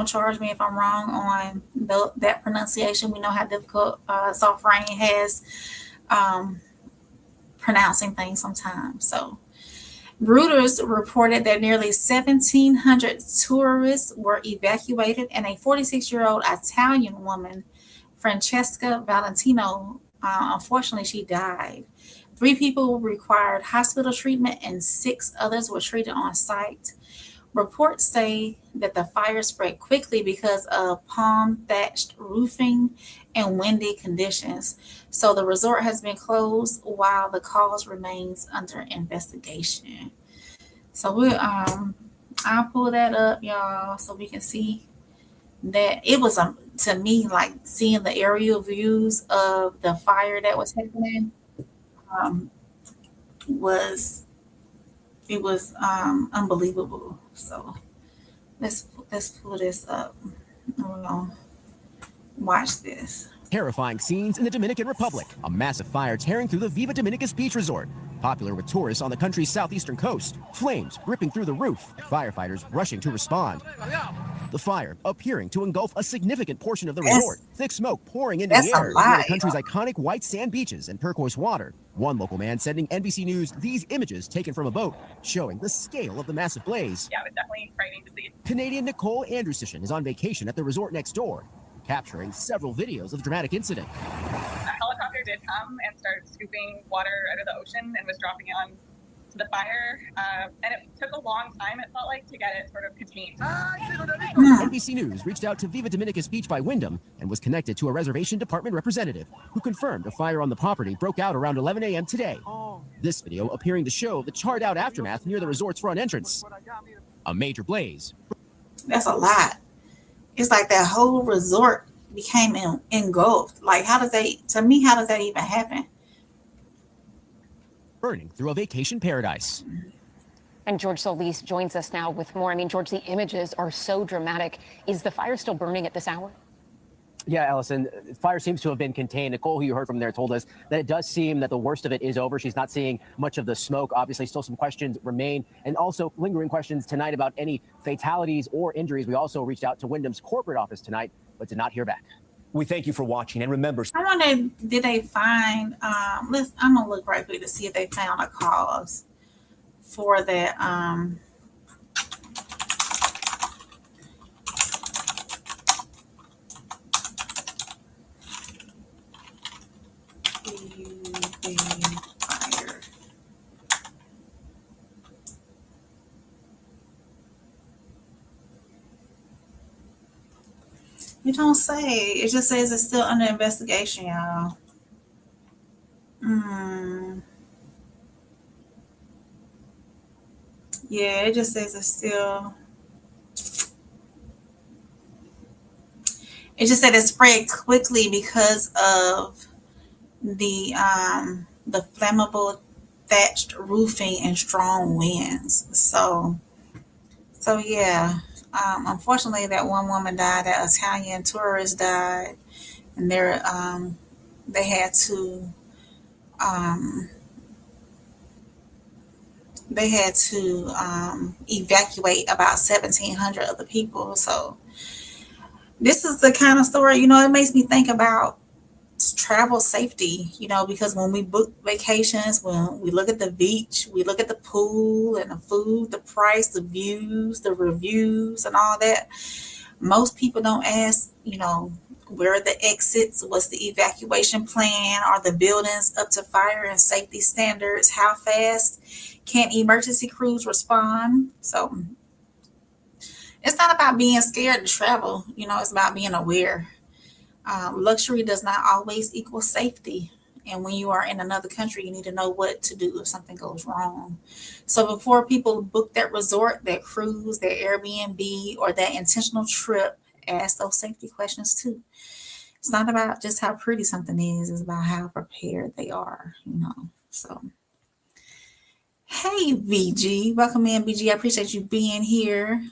charge me if I'm wrong on that pronunciation. We know how difficult Soft Rain has pronouncing things sometimes. So Reuters reported that nearly 1,700 tourists were evacuated, and a 46-year-old Italian woman, Francesca Valentino, unfortunately, she died. 3 people required hospital treatment, and 6 others were treated on site. Reports say that the fire spread quickly because of palm-thatched roofing and windy conditions. So the resort has been closed while the cause remains under investigation. So I'll pull that up, y'all, so we can see that it was to me like seeing the aerial views of the fire that was happening. Was unbelievable. So let's pull this up. We're gonna watch this. Terrifying scenes in the Dominican Republic. A massive fire tearing through the Viva Dominicus Beach Resort, popular with tourists on the country's southeastern coast. Flames ripping through the roof. Firefighters rushing to respond. The fire appearing to engulf a significant portion of the resort. Thick smoke pouring into the air near the country's iconic white sand beaches and turquoise water. One local man sending NBC News these images taken from a boat, showing the scale of the massive blaze. Yeah, it was definitely frightening to see. Canadian Nicole Andrewsician is on vacation at the resort next door, capturing several videos of the dramatic incident. A helicopter did come and started scooping water out of the ocean and was dropping it on to the fire. And it took a long time, it felt like, to get it sort of contained. NBC News reached out to Viva Dominicus Beach by Wyndham and was connected to a reservation department representative who confirmed a fire on the property broke out around 11 a.m. today. This video appearing to show the charred out aftermath near the resort's front entrance. A major blaze. That's a lot. It's like that whole resort became engulfed. Like, how does that even happen? Burning through a vacation paradise. And George Solis joins us now with more. I mean, George, the images are so dramatic. Is the fire still burning at this hour? Yeah, Allison, fire seems to have been contained. Nicole, who you heard from there, told us that it does seem that the worst of it is over. She's not seeing much of the smoke. Obviously, still some questions remain, and also lingering questions tonight about any fatalities or injuries. We also reached out to Wyndham's corporate office tonight, but did not hear back. We thank you for watching, and remember, I wonder, did they find, I'm gonna look right quick to see if they found a cause for that, fire. It don't say. It just says it's still under investigation, y'all. Yeah, it just says it's still. It just said it spread quickly because of the flammable thatched roofing and strong winds. So yeah. Unfortunately, that one woman died. That Italian tourist died, and they had to they had to evacuate about 1,700 other people. So this is the kind of story, it makes me think about travel safety, because when we book vacations, when we look at the beach, we look at the pool and the food, the price, the views, the reviews, and all that. Most people don't ask, where are the exits? What's the evacuation plan? Are the buildings up to fire and safety standards? How fast can emergency crews respond? So it's not about being scared to travel, it's about being aware. Luxury does not always equal safety. And when you are in another country, you need to know what to do if something goes wrong. So before people book that resort, that cruise, that Airbnb, or that intentional trip, ask those safety questions too. It's not about just how pretty something is, it's about how prepared they are, So, hey, BG, welcome in, BG. I appreciate you being here.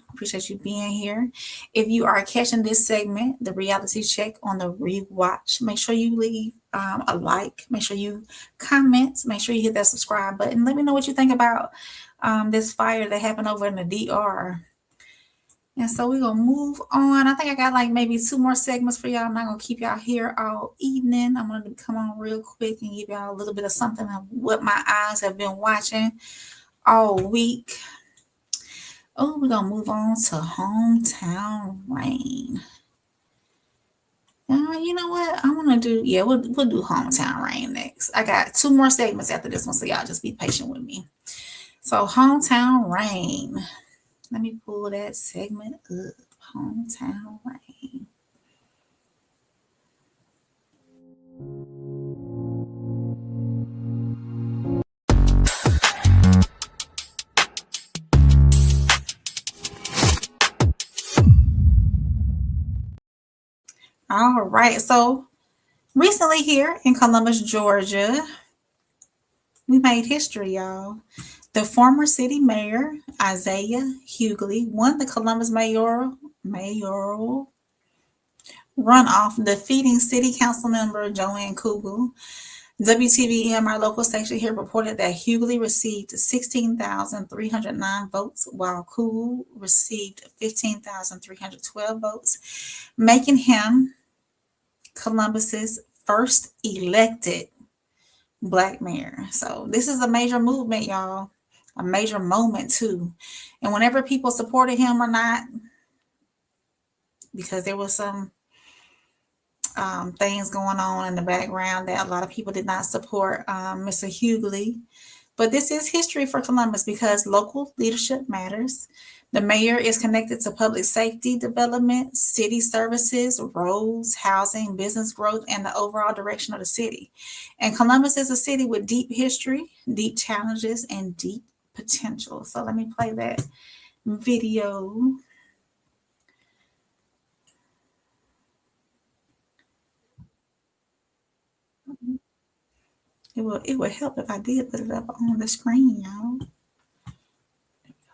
If you are catching this segment, the reality check on the rewatch, make sure you leave a like, make sure you comment, make sure you hit that subscribe button. Let me know what you think about this fire that happened over in the DR. And so we're going to move on. I think I got like maybe 2 more segments for y'all. I'm not going to keep y'all here all evening. I'm going to come on real quick and give y'all a little bit of something of what my eyes have been watching all week. Oh, we're going to move on to hometown rain. You know what? I want to do, we'll do hometown rain next. I got 2 more segments after this one, so y'all just be patient with me. So hometown rain. Let me pull that segment up. Hometown rain. All right. So recently here in Columbus, Georgia, we made history, y'all. The former city mayor, Isaiah Hughley, won the Columbus mayoral runoff, defeating city council member Joanne Kugel. WTVM, our local station here, reported that Hughley received 16,309 votes, while Kugel received 15,312 votes, making him Columbus's first elected Black mayor. So this is a major movement, y'all. A major moment too. And whenever people supported him or not, because there was some things going on in the background that a lot of people did not support Mr. Hughley. But this is history for Columbus because local leadership matters. The mayor is connected to public safety development, city services, roads, housing, business growth, and the overall direction of the city. And Columbus is a city with deep history, deep challenges, and deep potential. So let me play that video. It would help if I did put it up on the screen, y'all.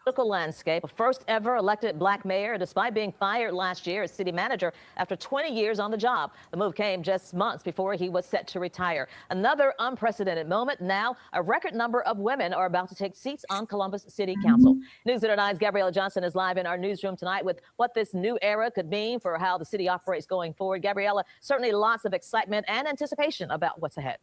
Political landscape, a first ever elected Black mayor, despite being fired last year as city manager after 20 years on the job. The move came just months before he was set to retire. Another unprecedented moment. Now, a record number of women are about to take seats on Columbus City Council. News at 9's Gabriella Johnson is live in our newsroom tonight with what this new era could mean for how the city operates going forward. Gabriella, certainly lots of excitement and anticipation about what's ahead.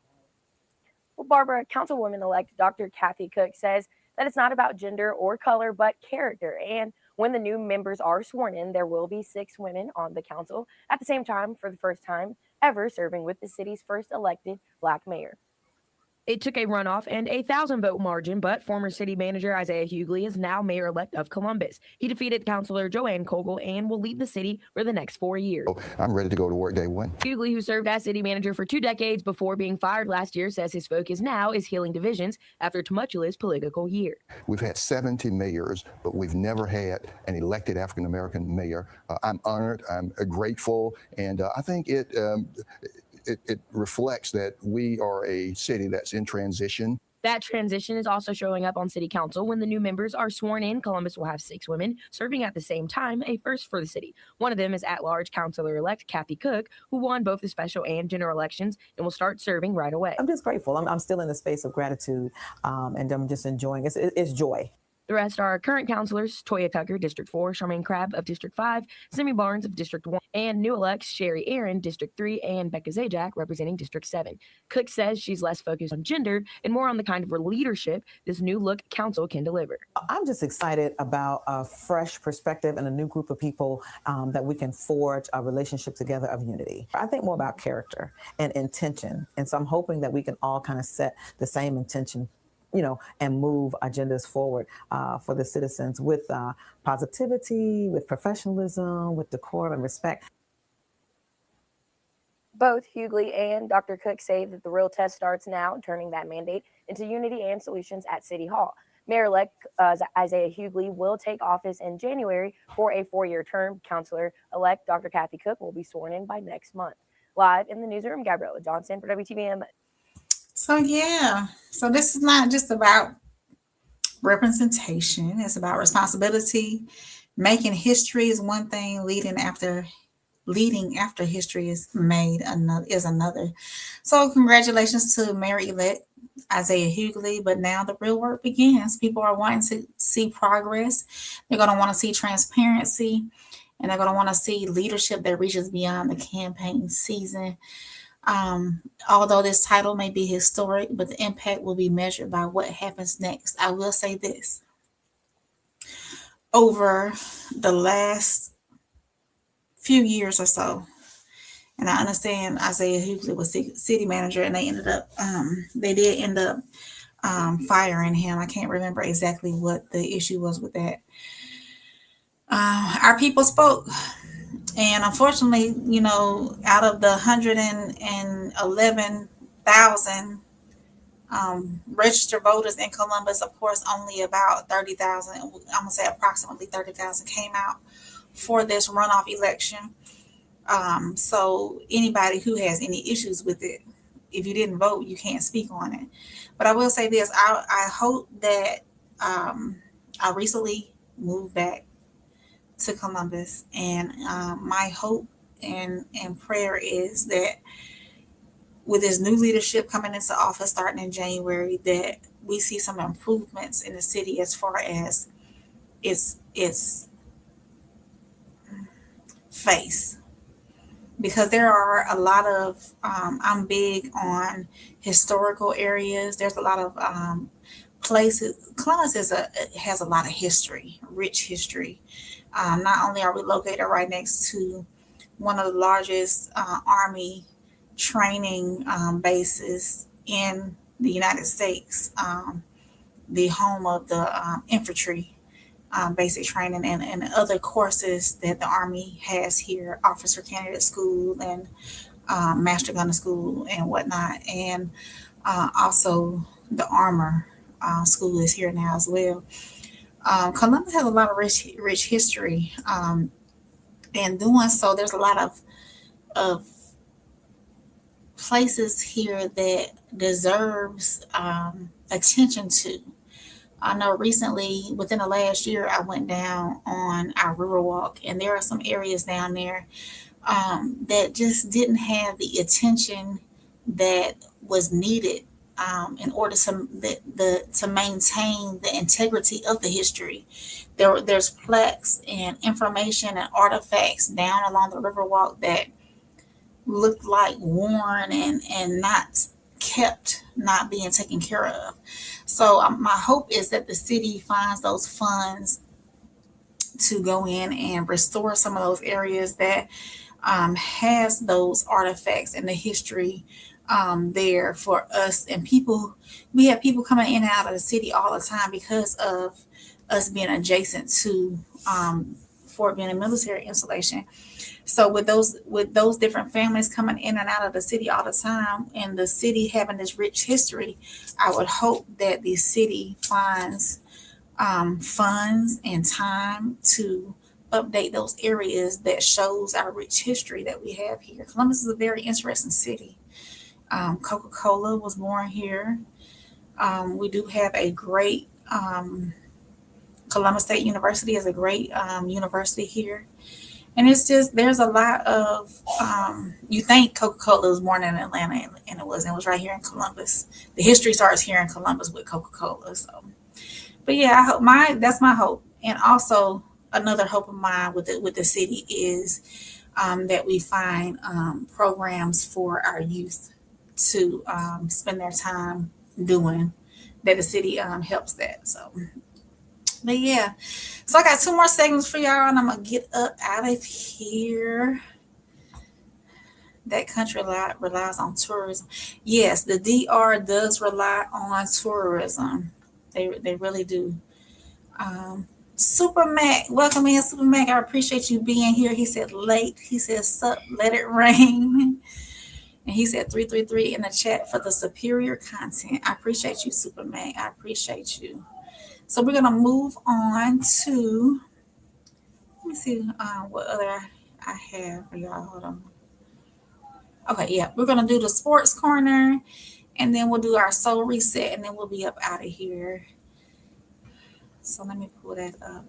Well, Barbara, Councilwoman-elect Dr. Kathy Cook says that it's not about gender or color, but character. And when the new members are sworn in, there will be 6 women on the council at the same time for the first time ever serving with the city's first elected Black mayor. It took a runoff and a 1,000-vote margin, but former city manager Isaiah Hughley is now mayor-elect of Columbus. He defeated Councilor Joanne Kugel and will lead the city for the next 4 years. I'm ready to go to work day one. Hughley, who served as city manager for 2 decades before being fired last year, says his focus now is healing divisions after a tumultuous political year. We've had 70 mayors, but we've never had an elected African-American mayor. I'm honored, I'm grateful, and I think it reflects that we are a city that's in transition. That transition is also showing up on city council. When the new members are sworn in, Columbus will have 6 women serving at the same time, a first for the city. One of them is at-large councilor-elect Kathy Cook, who won both the special and general elections and will start serving right away. I'm just grateful. I'm still in the space of gratitude, and I'm just enjoying it. It's joy. The rest are current councilors: Toya Tucker, District 4, Charmaine Crabb of District 5, Simi Barnes of District 1, and new elects Sherry Aaron, District 3, and Becca Zajac, representing District 7. Cook says she's less focused on gender and more on the kind of leadership this new look council can deliver. I'm just excited about a fresh perspective and a new group of people that we can forge a relationship together of unity. I think more about character and intention. And so I'm hoping that we can all kind of set the same intention, and move agendas forward for the citizens with positivity, with professionalism, with decorum and respect. Both Hughley and Dr. Cook say that the real test starts now, turning that mandate into unity and solutions at City Hall. Mayor-elect Isaiah Hughley will take office in January for a 4-year term. Councilor-elect Dr. Kathy Cook will be sworn in by next month. Live in the newsroom, Gabriella Johnson for WTVM. So this is not just about representation. It's about responsibility. Making history is one thing. Leading after history is made is another. So congratulations to Mayor-elect Isaiah Hughley. But now the real work begins. People are wanting to see progress. They're going to want to see transparency, and they're going to want to see leadership that reaches beyond the campaign season. Although this title may be historic, but the impact will be measured by what happens next. I will say this. Over the last few years or so, and I understand Isaiah Hughley was city manager, and they did end up firing him. I can't remember exactly what the issue was with that. Our people spoke. And unfortunately, out of the 111,000 registered voters in Columbus, of course, only about 30,000, I'm going to say approximately 30,000 came out for this runoff election. So anybody who has any issues with it, if you didn't vote, you can't speak on it. But I will say this, I hope that I recently moved back to Columbus, and my hope and prayer is that with this new leadership coming into office starting in January, that we see some improvements in the city as far as its face, because there are a lot of I'm big on historical areas. There's a lot of places. Columbus has a lot of history, rich history. Not only are we located right next to one of the largest Army training bases in the United States, the home of the infantry basic training and other courses that the Army has here, officer candidate school and master gunner school and whatnot. And also the armor school is here now as well. Columbus has a lot of rich history, and doing so, there's a lot of places here that deserves attention to. I know recently, within the last year, I went down on our river walk, and there are some areas down there that just didn't have the attention that was needed in order to maintain the integrity of the history. There's plaques and information and artifacts down along the Riverwalk that looked like worn and not kept, not being taken care of. So my hope is that the city finds those funds to go in and restore some of those areas that has those artifacts and the history there for us and people. We have people coming in and out of the city all the time because of us being adjacent to Fort Benning military installation. So with those different families coming in and out of the city all the time, and the city having this rich history, I would hope that the city finds funds and time to update those areas that shows our rich history that we have here. Columbus is a very interesting city. Coca-Cola was born here. We do have a great Columbus State University is a great university here. And it's just, there's a lot of, you think Coca-Cola was born in Atlanta, and it wasn't. It was right here in Columbus. The history starts here in Columbus with Coca-Cola. So, but yeah, I hope that's my hope. And also another hope of mine with the city is that we find programs for our youth to spend their time doing, that the city helps that. So, but yeah, so I got 2 more segments for y'all, and I'm gonna get up out of here. That country relies on tourism. Yes, the DR does rely on tourism. They really do. Super Mac, welcome in, Super Mac. I appreciate you being here. He said late. He said sup, let it rain. And he said 333 in the chat for the superior content. I appreciate you, Super Mac. I appreciate you. So we're gonna move on to, let me see what other I have for y'all. Hold on. Okay, yeah, we're gonna do the sports corner, and then we'll do our soul reset, and then we'll be up out of here. So let me pull that up.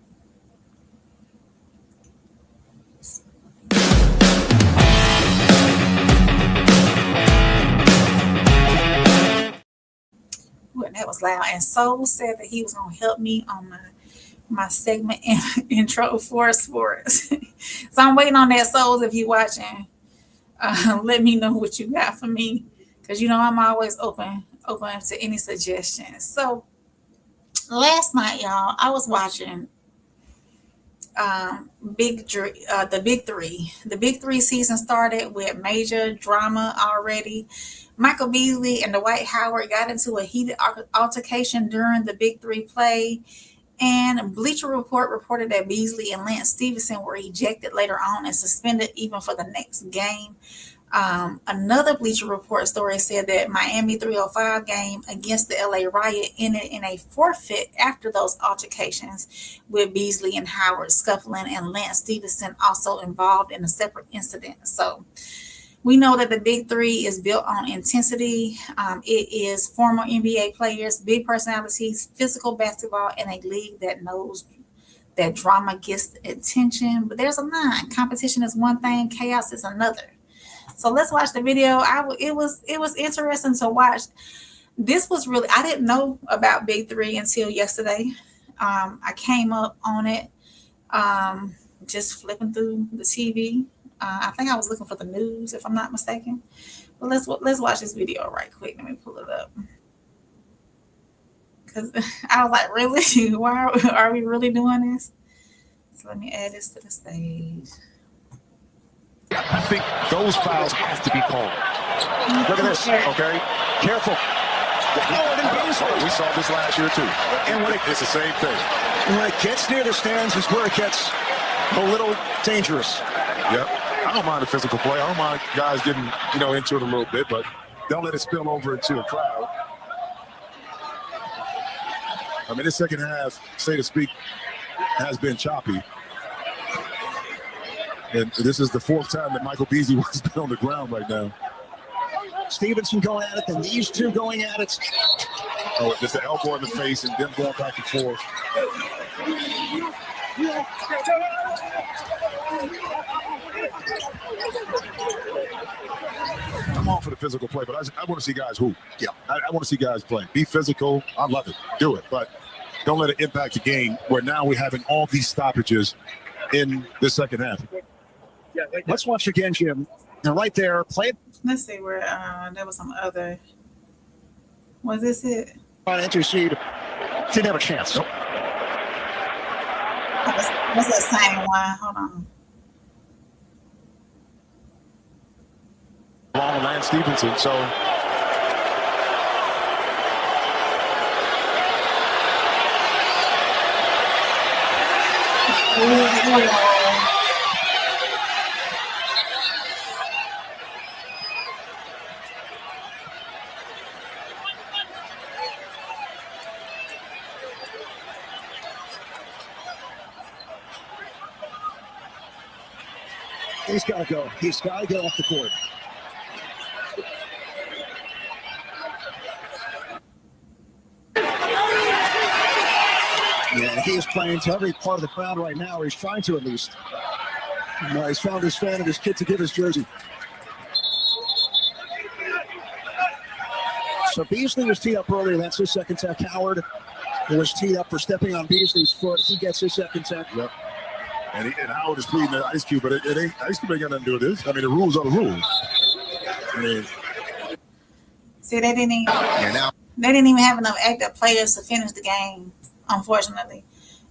Ooh, and that was loud. And Soul said that he was gonna help me on my segment intro for sports. So I'm waiting on that, Souls. If you're watching, let me know what you got for me, because you know I'm always open to any suggestions. So last night, y'all, I was watching the Big 3. The Big 3 season started with major drama already. Michael Beasley and Dwight got into a heated altercation during the Big 3 play, and Bleacher Report reported that Beasley and Lance Stevenson were ejected later on and suspended even for the next game. Another Bleacher Report story said that Miami 305 game against the LA Riot ended in a forfeit after those altercations, with Beasley and Howard scuffling and Lance Stevenson also involved in a separate incident. So we know that the Big 3 is built on intensity. It is former NBA players, big personalities, physical basketball, in a league that knows that drama gets attention. But there's a line. Competition is one thing, chaos is another. So let's watch the video. It was interesting to watch. This was really, I didn't know about Big 3 until yesterday. I came up on it just flipping through the TV. I think I was looking for the news, if I'm not mistaken. But let's watch this video right quick. Let me pull it up. Because I was like, really? Why are we really doing this? So let me add this to the stage. I think those fouls have to be called. Look at this, okay? Careful. We saw this last year too. And when it's the same thing. And when it gets near the stands is where it gets a little dangerous. Yep. I don't mind the physical play. I don't mind guys getting, into it a little bit, but don't let it spill over into a crowd. I mean, this second half, so to speak, has been choppy. And this is the 4th time that Michael Beasley has been on the ground right now. Stevenson going at it, and these two going at it. Oh, just an elbow in the face and them going back and forth. I'm all for the physical play, but I want to see guys hoop. Yeah, I want to see guys play. Be physical. I love it. Do it, but don't let it impact the game where now we're having all these stoppages in the second half. Yeah, let's watch again, Jim. And right there, play. Let's see where there was some other. Was this it? Intercede. Didn't have a chance. Nope. What's that same one? Hold on. Long Lance Stevenson, so. He's got to go. He's got to get off the court. he is playing to every part of the crowd right now, or he's trying to at least. He's found his fan and his kid to give his jersey. So Beasley was teed up earlier. That's his second tech. Howard was teed up for stepping on Beasley's foot. He gets his second tech. Yep. And Howard is pleading the Ice Cube, but it ain't Ice Cube ain't got nothing to do with this. I mean, the rules are the rules. I mean, see, they didn't even have enough active players to finish the game, unfortunately.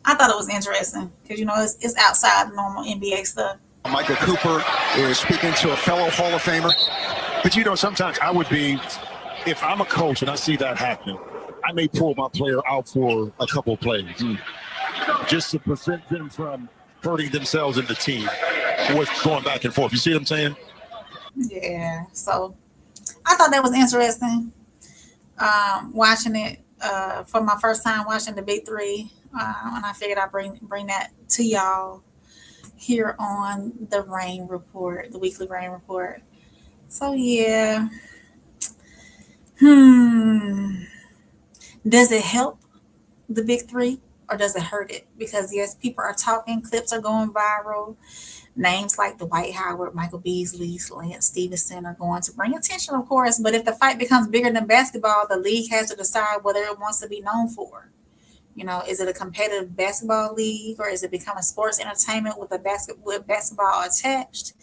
I thought it was interesting because, you know, it's outside the normal NBA stuff. Michael Cooper is speaking to a fellow Hall of Famer. but you know, sometimes I would be, if I'm a coach and I see that happening, I may pull my player out for a couple of plays just to prevent them from hurting themselves and the team with going back and forth. You see what I'm saying? Yeah. So I thought that was interesting. Watching it for my first time watching the Big Three, and I figured I'd bring that to y'all here on the Rain Report, the weekly Rain Report. So yeah. Does it help the Big Three or does it hurt it? Because yes, people are talking, clips are going viral. Names like Dwight, Michael Beasley, Lance Stevenson are going to bring attention, of course. But if the fight becomes bigger than basketball, the league has to decide whether it wants to be known for. You know, is it a competitive basketball league or is it becoming sports entertainment with basketball attached?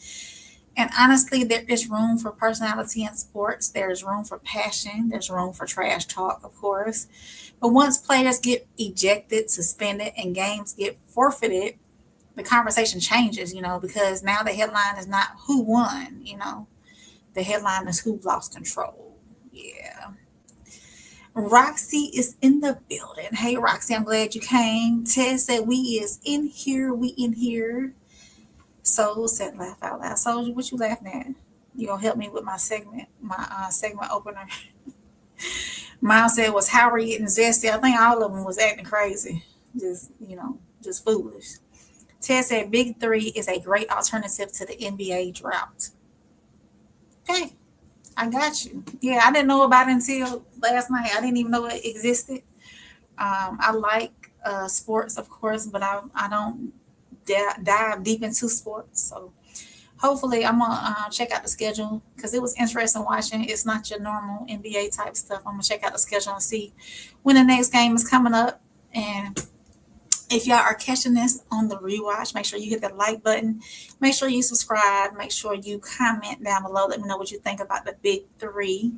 And honestly, there is room for personality in sports. There's room for passion. There's room for trash talk, of course. But once players get ejected, suspended, and games get forfeited, the conversation changes, you know, because now the headline is not who won, you know. The headline is who lost control. Yeah. Roxy is in the building. Hey, Roxy, I'm glad you came. Ted said we is in here. We in here. Soul said laugh out loud. Soul, what you laughing at? You gonna help me with my segment opener? Mine said was Howard getting zesty. I think all of them was acting crazy. Just, you know, just foolish. Ted said Big Three is a great alternative to the NBA drought. Okay, I got you. Yeah, I didn't know about it until last night. I didn't even know it existed. I like sports, of course, but I don't dive deep into sports. So hopefully I'm gonna check out the schedule because it was interesting watching. It's not your normal NBA type stuff. I'm gonna check out the schedule and see when the next game is coming up. And if y'all are catching this on the rewatch, make sure you hit the like button. Make sure you subscribe. Make sure you comment down below. Let me know what you think about the Big Three.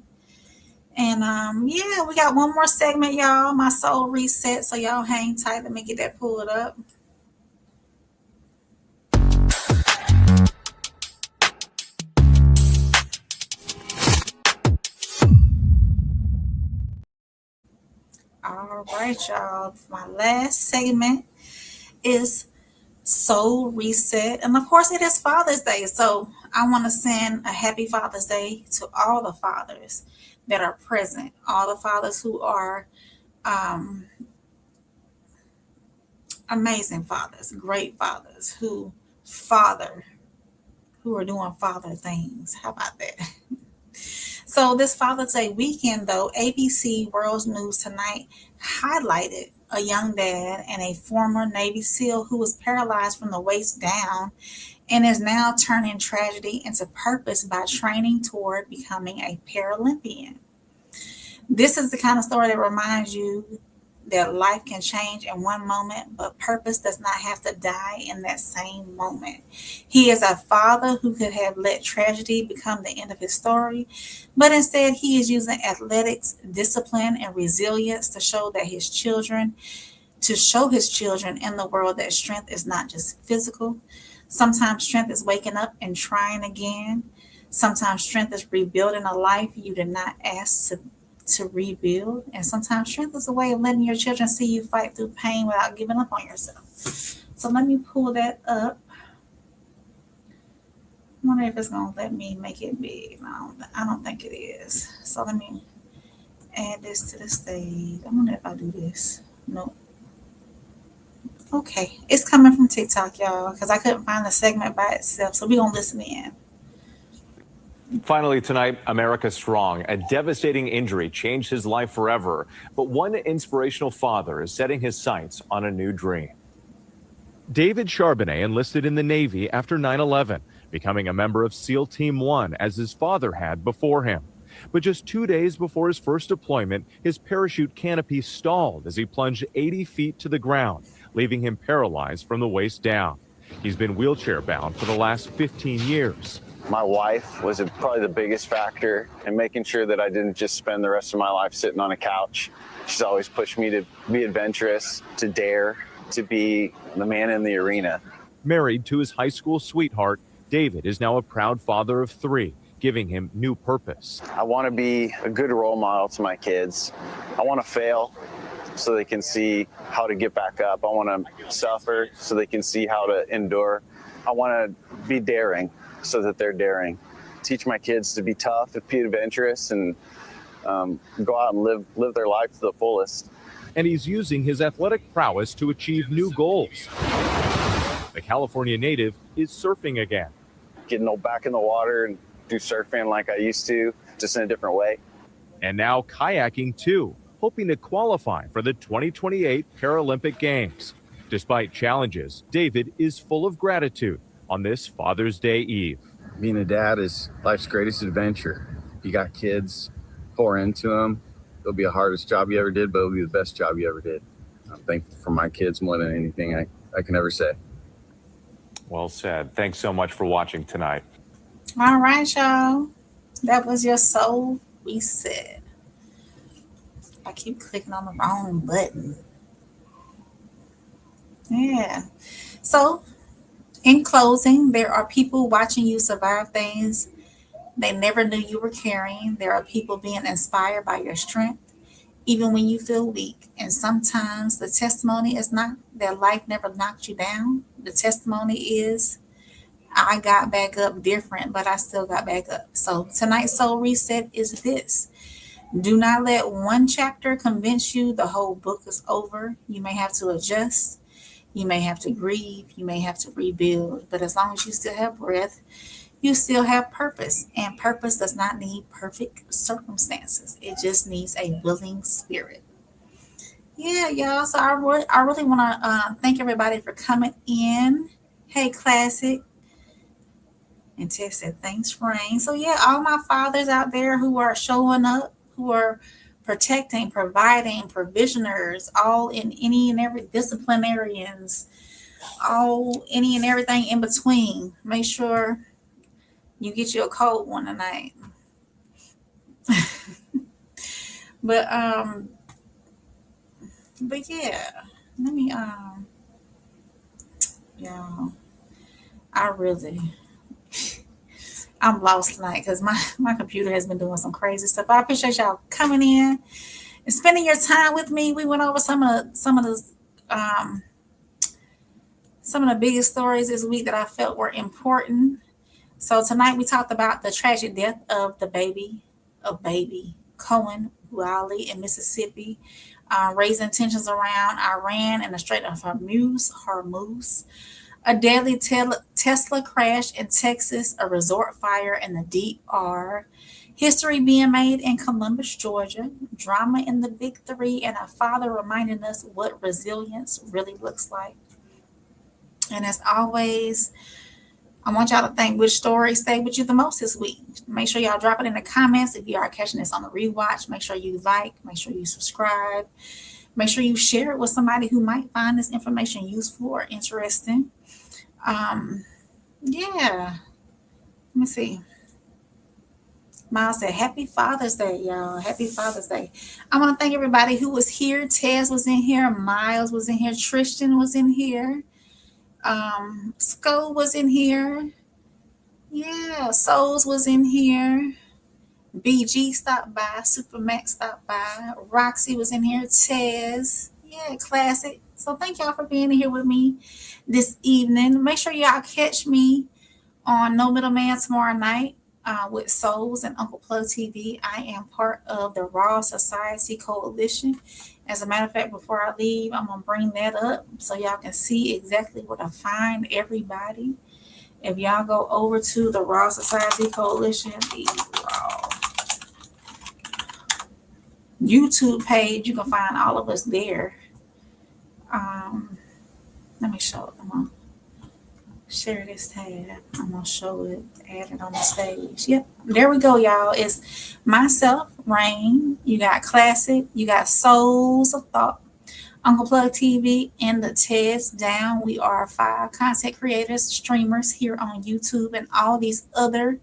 And yeah, we got one more segment, y'all. My soul reset. So y'all hang tight. Let me get that pulled up. All right, y'all. My last segment is Soul Reset. And of course, it is Father's Day. So I want to send a happy Father's Day to all the fathers that are present, all the fathers who are amazing fathers, great fathers who are doing father things. How about that? So this Father's Day weekend, though, ABC World News Tonight highlighted a young dad and a former Navy SEAL who was paralyzed from the waist down and is now turning tragedy into purpose by training toward becoming a Paralympian. This is the kind of story that reminds you that life can change in one moment, but purpose does not have to die in that same moment. He is a father who could have let tragedy become the end of his story, but instead he is using athletics, discipline, and resilience to show his children in the world that strength is not just physical. Sometimes strength is waking up and trying again. Sometimes strength is rebuilding a life you did not ask to rebuild, and sometimes strength is a way of letting your children see you fight through pain without giving up on yourself. So let me pull that up. I wonder if it's gonna let me make it big. I don't think it is. So let me add this to the stage. I wonder if I do this. Nope. Okay, it's coming from TikTok, y'all, because I couldn't find the segment by itself. So we're gonna listen in. Finally tonight, America Strong. A devastating injury changed his life forever. But one inspirational father is setting his sights on a new dream. David Charbonnet enlisted in the Navy after 9/11, becoming a member of SEAL Team 1 as his father had before him. But just 2 days before his first deployment, his parachute canopy stalled as he plunged 80 feet to the ground, leaving him paralyzed from the waist down. He's been wheelchair bound for the last 15 years. My wife was probably the biggest factor in making sure that I didn't just spend the rest of my life sitting on a couch. She's always pushed me to be adventurous, to dare, to be the man in the arena. Married to his high school sweetheart, David is now a proud father of 3, giving him new purpose. I want to be a good role model to my kids. I want to fail so they can see how to get back up. I want to suffer so they can see how to endure. I want to be daring so that they're daring. Teach my kids to be tough, to be adventurous, and go out and live their life to the fullest. And he's using his athletic prowess to achieve new goals. The California native is surfing again. Getting back in the water and do surfing like I used to, just in a different way. And now kayaking too, hoping to qualify for the 2028 Paralympic Games. Despite challenges, David is full of gratitude on this Father's Day Eve. Being a dad is life's greatest adventure. You got kids, pour into them. It'll be the hardest job you ever did, but it'll be the best job you ever did. I'm thankful for my kids more than anything I can ever say. Well said. Thanks so much for watching tonight. All right, y'all. That was your soul reset. I keep clicking on the wrong button. Yeah. So, in closing, there are people watching you survive things they never knew you were carrying. There are people being inspired by your strength, even when you feel weak. And sometimes the testimony is not that life never knocked you down. The testimony is, I got back up different, but I still got back up. So tonight's soul reset is this. Do not let one chapter convince you the whole book is over. You may have to adjust. You may have to grieve. You may have to rebuild. But as long as you still have breath, you still have purpose. And purpose does not need perfect circumstances. It just needs a willing spirit. Yeah, y'all. So I really want to thank everybody for coming in. Hey, Classic. And Tess said, thanks, Rain. So yeah, all my fathers out there who are showing up, who are protecting, providing, provisioners, all in any and every disciplinarians, all any and everything in between. Make sure you get you a cold one tonight. But yeah, let me y'all, I'm lost tonight because my computer has been doing some crazy stuff. I appreciate y'all coming in and spending your time with me. We went over some of the biggest stories this week that I felt were important. So tonight we talked about the tragic death of the baby Kohen Wiley in Mississippi, raising tensions around Iran and the Strait of Hormuz. A deadly Tesla crash in Texas, a resort fire in the Deep R, history being made in Columbus, Georgia, drama in the BIG3, and a father reminding us what resilience really looks like. And as always, I want y'all to think which story stayed with you the most this week. Make sure y'all drop it in the comments. If you are catching this on the rewatch, make sure you like, make sure you subscribe, make sure you share it with somebody who might find this information useful or interesting. Yeah, let me see. Miles said, happy Father's Day, y'all. Happy Father's Day. I want to thank everybody who was here. Tez was in here. Miles was in here. Tristan was in here. Sko was in here. Yeah, Souls was in here. BG stopped by. Supermax stopped by. Roxy was in here. Tez. Yeah, Classic. So thank y'all for being here with me this evening. Make sure y'all catch me on No Middleman tomorrow night with Souls and Uncle Plug TV. I am part of the Raw Society Coalition. As a matter of fact, before I leave, I'm going to bring that up so y'all can see exactly where to find everybody If y'all go over to the Raw Society Coalition, the Raw YouTube page, you can find all of us there. Let me show it. I'm gonna share this tab. I'm gonna show it, add it on the stage. Yep, there we go, y'all. It's myself, Rain. You got Classic. You got Souls of Thought, Uncle Plug TV, and the Teds Down. We are 5 content creators, streamers here on YouTube and all these other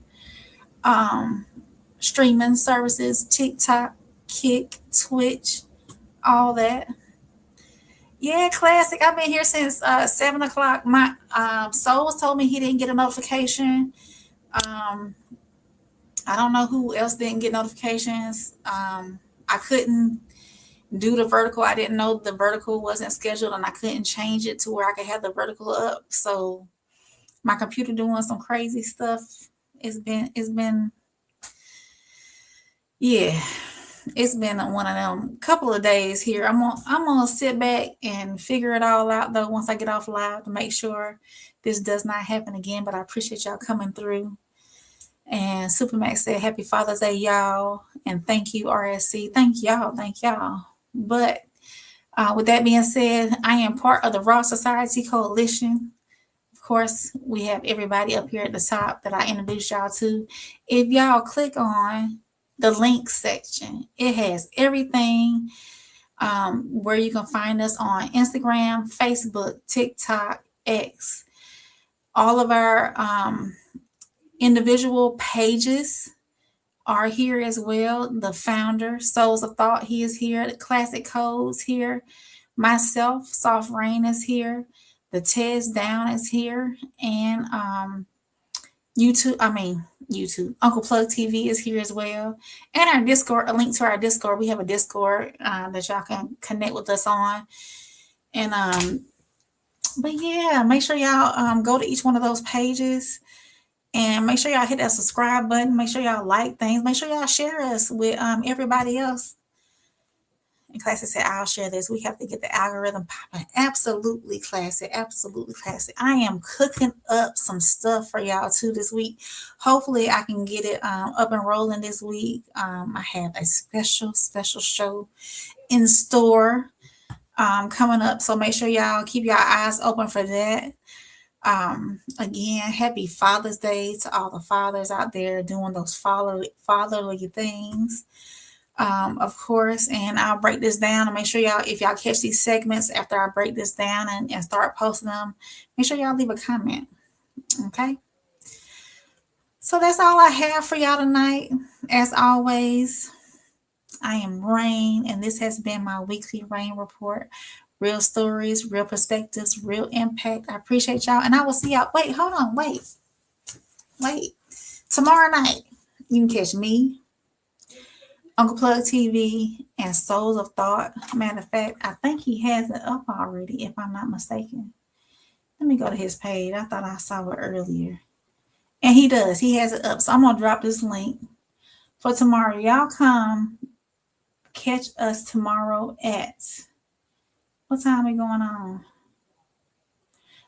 streaming services, TikTok, Kick, Twitch, all that. Yeah, Classic. I've been here since 7 o'clock. My Souls told me he didn't get a notification. I don't know who else didn't get notifications. I couldn't do the vertical. I didn't know the vertical wasn't scheduled, and I couldn't change it to where I could have the vertical up. So my computer doing some crazy stuff. It's been one of them couple of days here. I'm gonna sit back and figure it all out though once I get off live to make sure this does not happen again. But I appreciate y'all coming through. And Supermax said, "Happy Father's Day, y'all," and thank you, RSC. Thank y'all. But with that being said, I am part of the Raw Society Coalition. Of course, we have everybody up here at the top that I introduced y'all to. If y'all click on the link section, it has everything where you can find us on Instagram, Facebook, TikTok, X. All of our individual pages are here as well. The founder, Souls of Thought, he is here. The Classic Codes here. Myself, Soft Rain, is here. The Teds Down is here. And YouTube, Uncle Plug TV is here as well. And our Discord, a link to our Discord. We have a Discord that y'all can connect with us on. And but yeah, make sure y'all go to each one of those pages and make sure y'all hit that subscribe button. Make sure y'all like things. Make sure y'all share us with everybody else. And Classic said, "I'll share this. We have to get the algorithm popping." Absolutely, Classic. Absolutely, Classic. I am cooking up some stuff for y'all too this week. Hopefully, I can get it up and rolling this week. I have a special show in store coming up. So make sure y'all keep your eyes open for that. Again, happy Father's Day to all the fathers out there doing those fatherly things. Of course, and I'll break this down and make sure y'all, if y'all catch these segments after I break this down and start posting them, make sure y'all leave a comment. Okay. So that's all I have for y'all tonight. As always, I am Rain, and this has been my weekly Rain report. Real stories, real perspectives, real impact. I appreciate y'all, and I will see y'all. Wait, hold on. Wait. Tomorrow night, you can catch me, Uncle Plug TV, and Souls of Thought. Matter of fact, I think he has it up already, if I'm not mistaken. Let me go to his page. I thought I saw it earlier. And he does. He has it up. So I'm going to drop this link for tomorrow. Y'all come catch us tomorrow at, what time are we going on?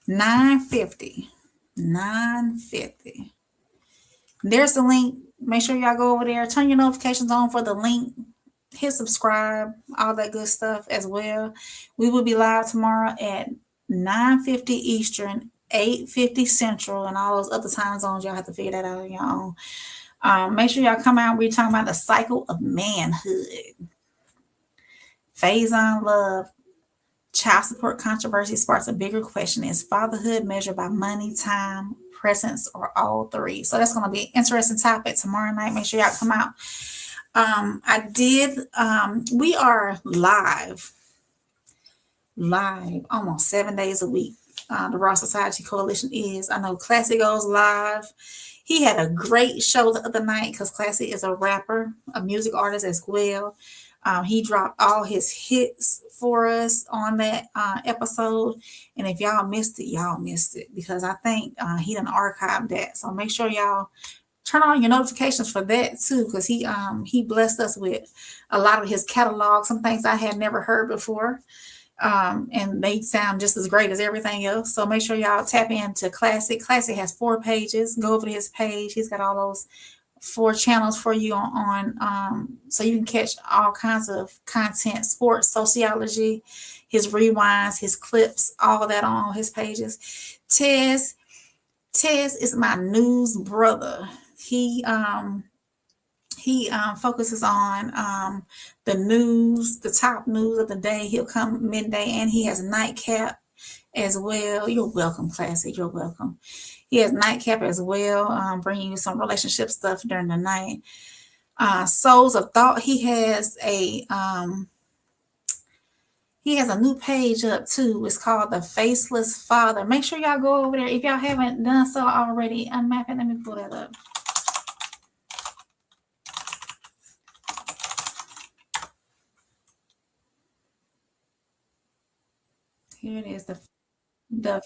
9:50. 9:50. There's the link. Make sure y'all go over there. Turn your notifications on for the link. Hit subscribe. All that good stuff as well. We will be live tomorrow at 9:50 Eastern, 8:50 Central, and all those other time zones. Y'all have to figure that out on your own. Make sure y'all come out. We're talking about the cycle of manhood. Phase on love. Child support controversy sparks a bigger question. Is fatherhood measured by money, time, presence, or all three? So that's going to be an interesting topic tomorrow night. Make sure y'all come out. We are live almost 7 days a week. The Raw Society Coalition is. I know Classic goes live. He had a great show the other night because Classic is a rapper, a music artist as well. He dropped all his hits for us on that episode. And if y'all missed it because I think he done archived that. So make sure y'all turn on your notifications for that too, because he blessed us with a lot of his catalog, some things I had never heard before. And they sound just as great as everything else. So make sure y'all tap into Classic. Classic has 4 pages. Go over to his page. He's got all those 4 channels for you on so you can catch all kinds of content, sports, sociology, his rewinds, his clips, all of that on all his pages. Tez is my news brother. He focuses on the news, the top news of the day. He'll come midday, and he has Nightcap as well. You're welcome, Classic. You're welcome. He has Nightcap as well, bringing you some relationship stuff during the night. Souls of Thought. He has a new page up too. It's called The Faceless Father. Make sure y'all go over there if y'all haven't done so already. Unmap it. Let me pull that up. Here it is, the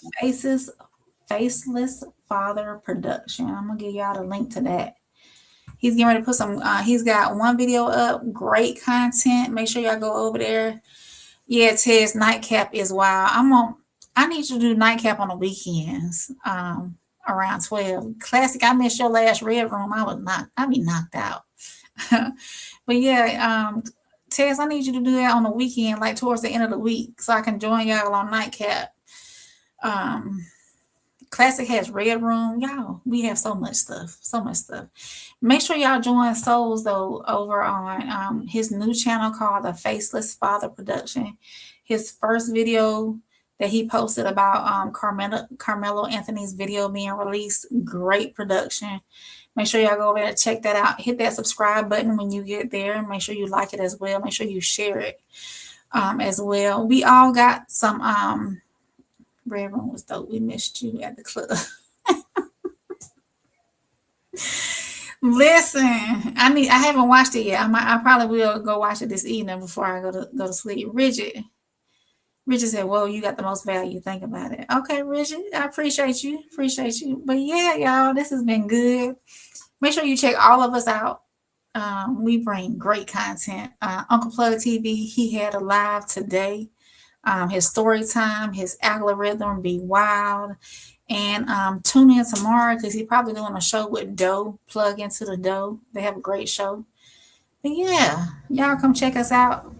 Faceless Father production. I'm gonna give y'all the link to that. He's getting ready to put some. He's got 1 video up. Great content. Make sure y'all go over there. Yeah, Ted's Nightcap is wild. I need you to do Nightcap on the weekends. Around 12. Classic. I missed your last Red Room. I'd be knocked out. But yeah, Tess, I need you to do that on the weekend, like towards the end of the week, so I can join y'all on Nightcap. Classic has Red Room. Y'all, we have so much stuff. Make sure y'all join Souls, though, over on his new channel called The Faceless Father Production. His first video that he posted about Carmelo Anthony's video being released. Great production. Make sure y'all go over there and check that out. Hit that subscribe button when you get there. Make sure you like it as well. Make sure you share it as well. We all got some Red Room was dope. We missed you at the club. Listen, I haven't watched it yet. I probably will go watch it this evening before I go to sleep. Bridget said, "Whoa, you got the most value. Think about it." Okay, Bridget, I appreciate you. But yeah, y'all, this has been good. Make sure you check all of us out. We bring great content. Uncle Plug TV, he had a live today. His story time, his algorithm be wild. And tune in tomorrow because he's probably doing a show with Doe. Plug into the Doe. They have a great show. But yeah, y'all come check us out.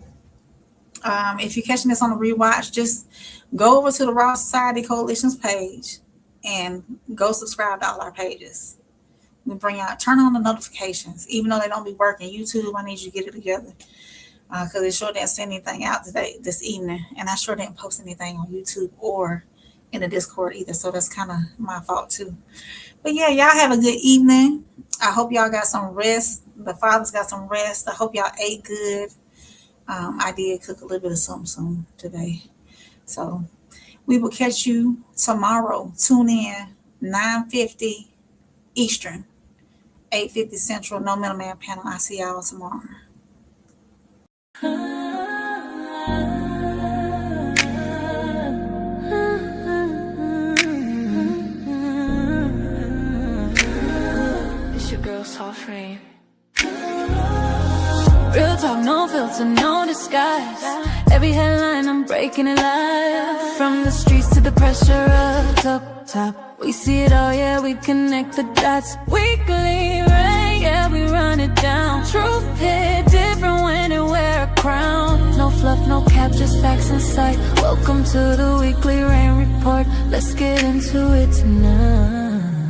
If you're catching this on the rewatch, just go over to the Raw Society Coalition's page and go subscribe to all our pages. We bring out, turn on the notifications, even though they don't be working. YouTube, I need you to get it together because it sure didn't send anything out this evening, and I sure didn't post anything on YouTube or in the Discord either, so that's kind of my fault too. But yeah, y'all have a good evening. I hope y'all got some rest. The fathers got some rest. I hope y'all ate good. I did cook a little bit of something today. So we will catch you tomorrow. Tune in 9:50 Eastern, 8:50 Central, no middleman panel. I see y'all tomorrow. It's your girl, Soft Rain. Real talk, no filter, no disguise. Every headline, I'm breaking it live. From the streets to the pressure up top. We see it all, yeah, we connect the dots. Weekly rain, yeah, we run it down. Truth hit different when it wear a crown. No fluff, no cap, just facts in sight. Welcome to the weekly rain report. Let's get into it tonight.